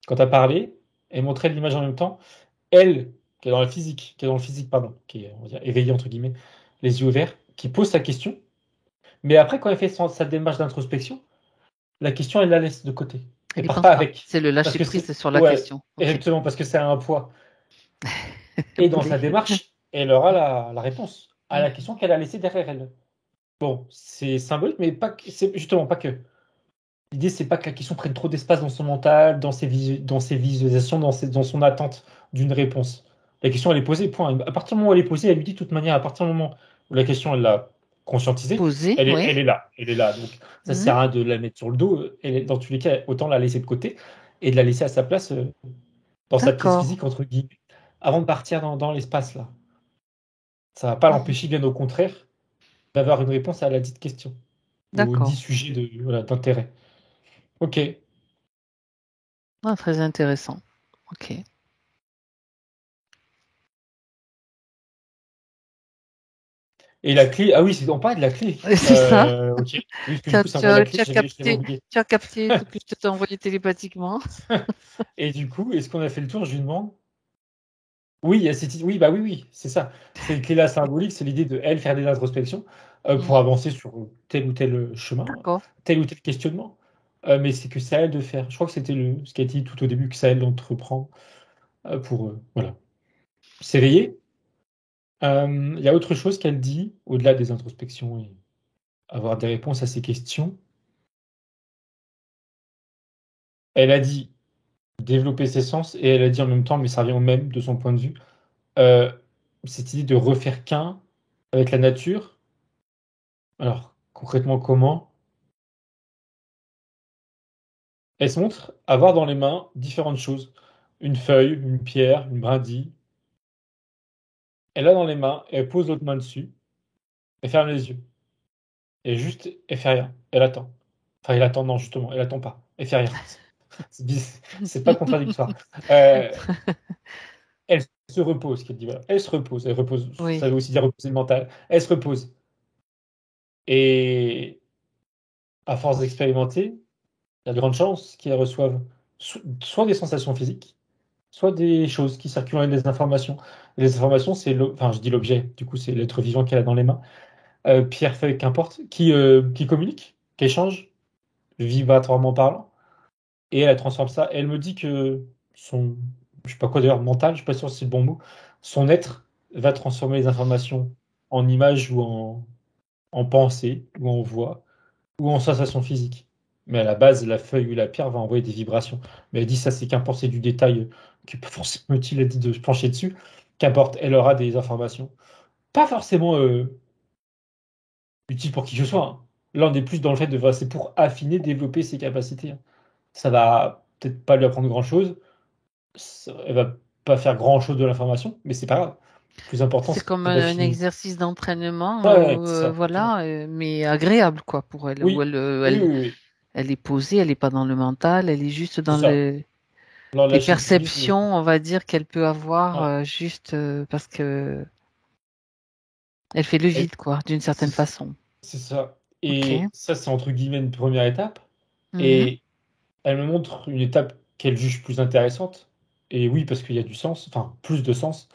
quand tu as parlé, elle montrait l'image en même temps. Elle, qui est dans le physique, pardon, qui est, on va dire, éveillée, entre guillemets, les yeux ouverts, qui pose sa question. Mais après, quand elle fait sa démarche d'introspection, la question, elle la laisse de côté. Elle Elle y part pense pas pas. avec. C'est le Parce lâcher que prise sur la ouais, question. Ok. exactement, parce que ça a un poids. Et dans Boulet. sa démarche, elle aura la réponse à la Mm. question qu'elle a laissée derrière elle. Bon, c'est symbolique, mais c'est justement pas que. L'idée, c'est pas que la question prenne trop d'espace dans son mental, dans ses visualisations, dans son attente d'une réponse. La question, elle est posée, point. À partir du moment où elle est posée, elle lui dit de toute manière, à partir du moment où la question, elle l'a conscientisée, Posé, oui. elle est là. Elle est là. Donc, ça sert Mhm. à rien de la mettre sur le dos. Dans tous les cas, autant la laisser de côté et de la laisser à sa place dans sa pièce D'accord. physique, entre guillemets, avant de partir dans l'espace, là. Ça va pas Mhm. l'empêcher, bien au contraire, d'avoir une réponse à la dite question ou au dit D'accord. sujet voilà, d'intérêt. Ok. Ah, très intéressant. Ok. Et la clé, ah oui, on parlait de la clé. C'est ça. Ok. Oui, parce que du coup, c'est encore la clé, je l'avais oublié. Tu as capté ce que je t'ai envoyé télépathiquement. Et du coup, est-ce qu'on a fait le tour? Je lui demande. Oui, il y a oui, bah oui, oui, c'est ça. Cette clé-là symbolique, c'est l'idée de elle faire des introspections pour Mhm. avancer sur tel ou tel chemin, D'accord. tel ou tel questionnement. Mais c'est que c'est à elle de faire. Je crois que c'était ce qui a été dit tout au début, que c'est à elle d'entreprendre pour voilà, s'éveiller. Il y a autre chose qu'elle dit, au-delà des introspections et avoir des réponses à ces questions. Elle a dit développer ses sens et elle a dit en même temps, mais ça revient au même de son point de vue, euh, cette idée de refaire qu'un avec la nature. Alors, concrètement, comment? Elle se montre avoir dans les mains différentes choses. Une feuille, une pierre, une brindille. Elle a dans les mains, elle pose l'autre main dessus, elle ferme les yeux. Et juste, elle fait rien. Elle attend. Enfin, elle attend, non, justement, elle attend pas. Elle fait rien. C'est pas contradictoire. Euh, Elle se repose, qu'elle dit. Voilà. Elle se repose. Elle repose. Ça Oui. veut aussi dire reposer le mental. Elle se repose. Et à force d'expérimenter, il y a de grandes chances qu'ils reçoivent soit des sensations physiques, soit des choses qui circulent et des informations. Et les informations, c'est enfin, je dis l'objet, du coup, c'est l'être vivant qu'elle a dans les mains, pierre, feuille, qu'importe, qui communique, qui échange, vibratoirement parlant. Et elle transforme ça. Et elle me dit que son, je sais pas quoi d'ailleurs, mental, je suis pas sûr si c'est le bon mot, son être va transformer les informations en images ou en pensée, ou en voix, ou en sensation physique. Mais à la base, la feuille ou la pierre va envoyer des vibrations. Mais elle dit ça, c'est qu'importe, c'est du détail qui est pas forcément utile à dit de se pencher dessus. Qu'importe, elle aura des informations. Pas forcément utiles pour qui que ce soit, hein. Là, on est plus dans le fait de, voilà, c'est pour affiner, développer ses capacités, hein. Ça va peut-être pas lui apprendre grand-chose. Elle va pas faire grand-chose de l'information, mais c'est pas grave. Le plus important, C'est c'est comme un d'affiner. exercice d'entraînement, Ouais, ouais, c'est ça, exactement. voilà, mais agréable quoi pour elle, où Oui, oui, oui, oui, elle est posée, elle n'est pas dans le mental, elle est juste c'est dans ça. Là, les lâcher prise. perceptions, on va dire qu'elle peut avoir Ouais. juste parce que elle fait le Et vide quoi, d'une certaine c'est façon. c'est ça. Ok. Et ça, c'est entre guillemets une première étape. Mhm. Et elle me montre une étape qu'elle juge plus intéressante. Et oui, parce qu'il y a du sens, enfin, plus de sens.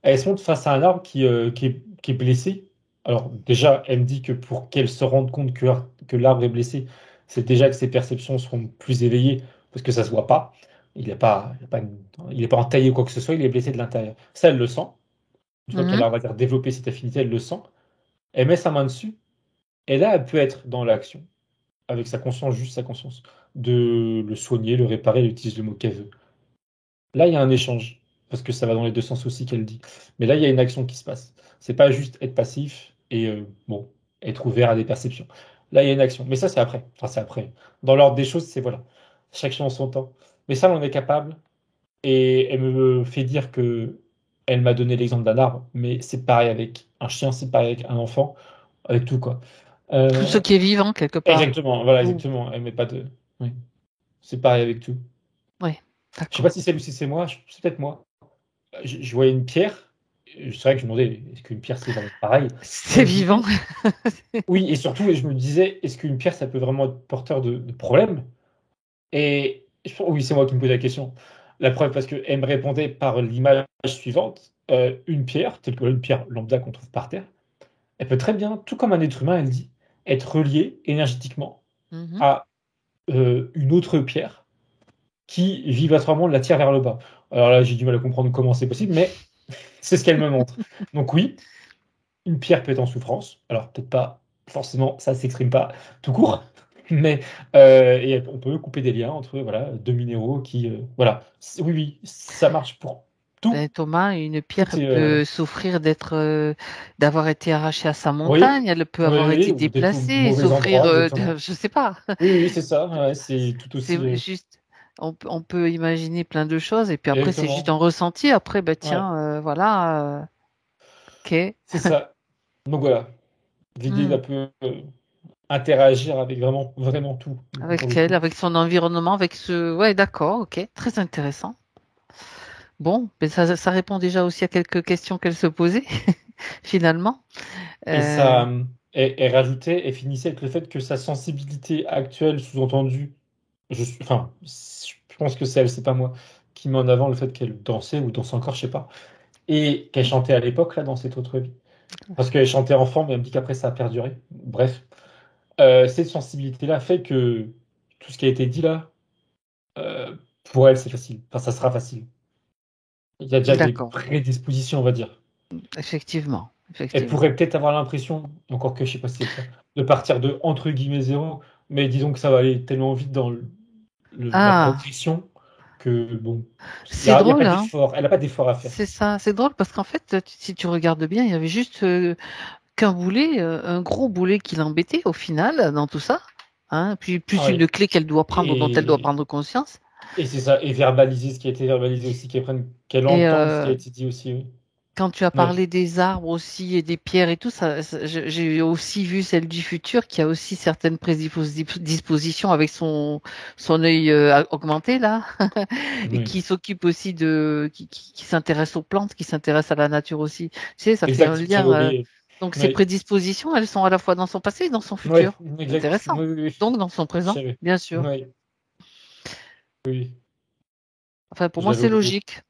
Elle se montre face à un arbre qui est blessé. Alors, déjà, elle me dit que pour qu'elle se rende compte que l'arbre est blessé, c'est déjà que ses perceptions seront plus éveillées, parce que ça se voit pas. Il est pas entaillé ou quoi que ce soit, il est blessé de l'intérieur. Ça, elle le sent. Une fois qu'elle Mhm. a, on va dire, développé cette affinité, elle le sent. Elle met sa main dessus. Et là, elle peut être dans l'action, avec sa conscience, juste sa conscience, de le soigner, le réparer, elle utilise le mot qu'elle veut. Là, il y a un échange, parce que ça va dans les deux sens aussi qu'elle dit. Mais là, il y a une action qui se passe. C'est pas juste être passif et bon, être ouvert à des perceptions. Là, il y a une action. Mais ça, c'est après. Enfin, c'est après. Dans l'ordre des choses, c'est voilà. Chaque chose en son temps. Mais ça, on en est capable. Et elle me fait dire que elle m'a donné l'exemple d'un arbre, mais c'est pareil avec un chien, c'est pareil avec un enfant, avec tout quoi. Tout ce Euh, qui est vivant quelque part. exactement, voilà, Ou exactement. Elle met pas de. Oui, c'est pareil avec tout. ouais, Je sais pas d'accord. si c'est elle ou si c'est moi, c'est peut-être moi. Je voyais une pierre. C'est vrai que je me demandais, est-ce qu'une pierre c'est vraiment pareil? C'est Elle me vivant. disait, oui, et surtout, je me disais, est-ce qu'une pierre ça peut vraiment être porteur de problèmes? Et oui, c'est moi qui me pose la question. La preuve, parce qu'elle me répondait par l'image suivante, une pierre, telle que une pierre lambda qu'on trouve par terre, elle peut très bien, tout comme un être humain, elle dit, être reliée énergétiquement Mhm. à une autre pierre. qui vibratoirement la tire vers le bas. Alors là, j'ai du mal à comprendre comment c'est possible, mais c'est ce qu'elle me montre. Donc oui, une pierre peut être en souffrance. Alors peut-être pas forcément, ça s'exprime pas tout court, mais et on peut couper des liens entre voilà deux minéraux qui voilà. Oui, oui, ça marche pour tout. Ben, Thomas, une pierre Tout est peut souffrir d'avoir été arrachée à sa oui, montagne, elle peut oui, avoir été oui, ou d'être au déplacée, mauvais souffrir, endroit, exactement. je sais pas. Oui, oui, c'est ça. Ouais, c'est tout aussi C'est juste, on peut imaginer plein de choses, et puis après, c'est juste un exactement. ressenti. Après, ben Ouais, tiens, voilà, ok. c'est ça. Donc voilà, l'idée Hmm. d'un peu interagir avec vraiment, vraiment tout, du coup, pour Avec le elle, coup. avec son environnement, avec ce, ouais, d'accord, ok, très intéressant. Bon, ben ça répond déjà aussi à quelques questions qu'elle se posait, finalement. Et Euh, ça, et rajoutait et finissait avec le fait que sa sensibilité actuelle, sous-entendue, enfin, je pense que c'est elle, c'est pas moi, qui met en avant le fait qu'elle dansait ou danse encore, je sais pas, et qu'elle chantait à l'époque, là, dans cette autre vie. Parce qu'elle chantait enfant, mais elle me dit qu'après ça a perduré. Bref, cette sensibilité-là fait que tout ce qui a été dit là, euh, pour elle, c'est facile. Enfin, ça sera facile. Il y a déjà des d'accord, prédispositions, on va dire. effectivement, Elle effectivement. pourrait peut-être avoir l'impression, encore que je sais pas si c'est le cas, de partir de entre guillemets zéro, mais disons que ça va aller tellement vite dans la Ah, progression que bon, c'est y a pas drôle, hein? d'effort, elle n'a pas d'effort à faire. C'est ça, c'est drôle parce qu'en fait, si tu regardes bien, il y avait juste qu'un boulet, un gros boulet qui l'embêtait au final dans tout ça, hein, puis Ah plus oui. une clé qu'elle doit prendre, dont elle doit Et, prendre conscience. et c'est ça, et verbaliser ce qui a été verbalisé aussi, qu'elle Et entende ce qui a été dit aussi. Oui. quand tu as Ouais. parlé des arbres aussi et des pierres et tout, j'ai aussi vu celle du futur qui a aussi certaines prédispositions avec son œil augmenté là, et Oui. qui s'occupe aussi qui s'intéresse aux plantes, qui s'intéresse à la nature aussi. Tu sais, ça fait un Exact, j'avais lien. oublié. Donc ces Oui, prédispositions, elles sont à la fois dans son passé et dans son oui, futur. exact. Intéressant. Oui, oui, oui. Donc dans son Je présent, savais. bien sûr. Oui, oui. Enfin, pour Je moi, l'avais c'est oublié. logique.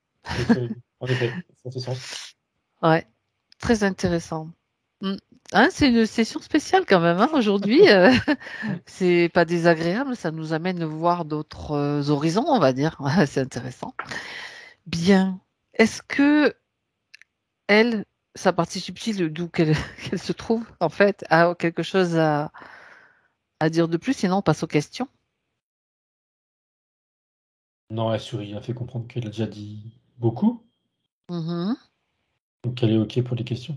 Oui. En effet, ça fait sens. Ouais, très intéressant. Hmm. Hein, c'est une session spéciale quand même, hein, aujourd'hui. C'est pas désagréable, ça nous amène à voir d'autres horizons, on va dire. C'est intéressant. Bien. Est-ce que elle, sa partie subtile, d'où qu'elle qu'elle se trouve, en fait, a quelque chose à dire de plus? Sinon, on passe aux questions. Non, la souris a fait comprendre qu'elle a déjà dit beaucoup, Mhm. donc elle est OK pour les questions.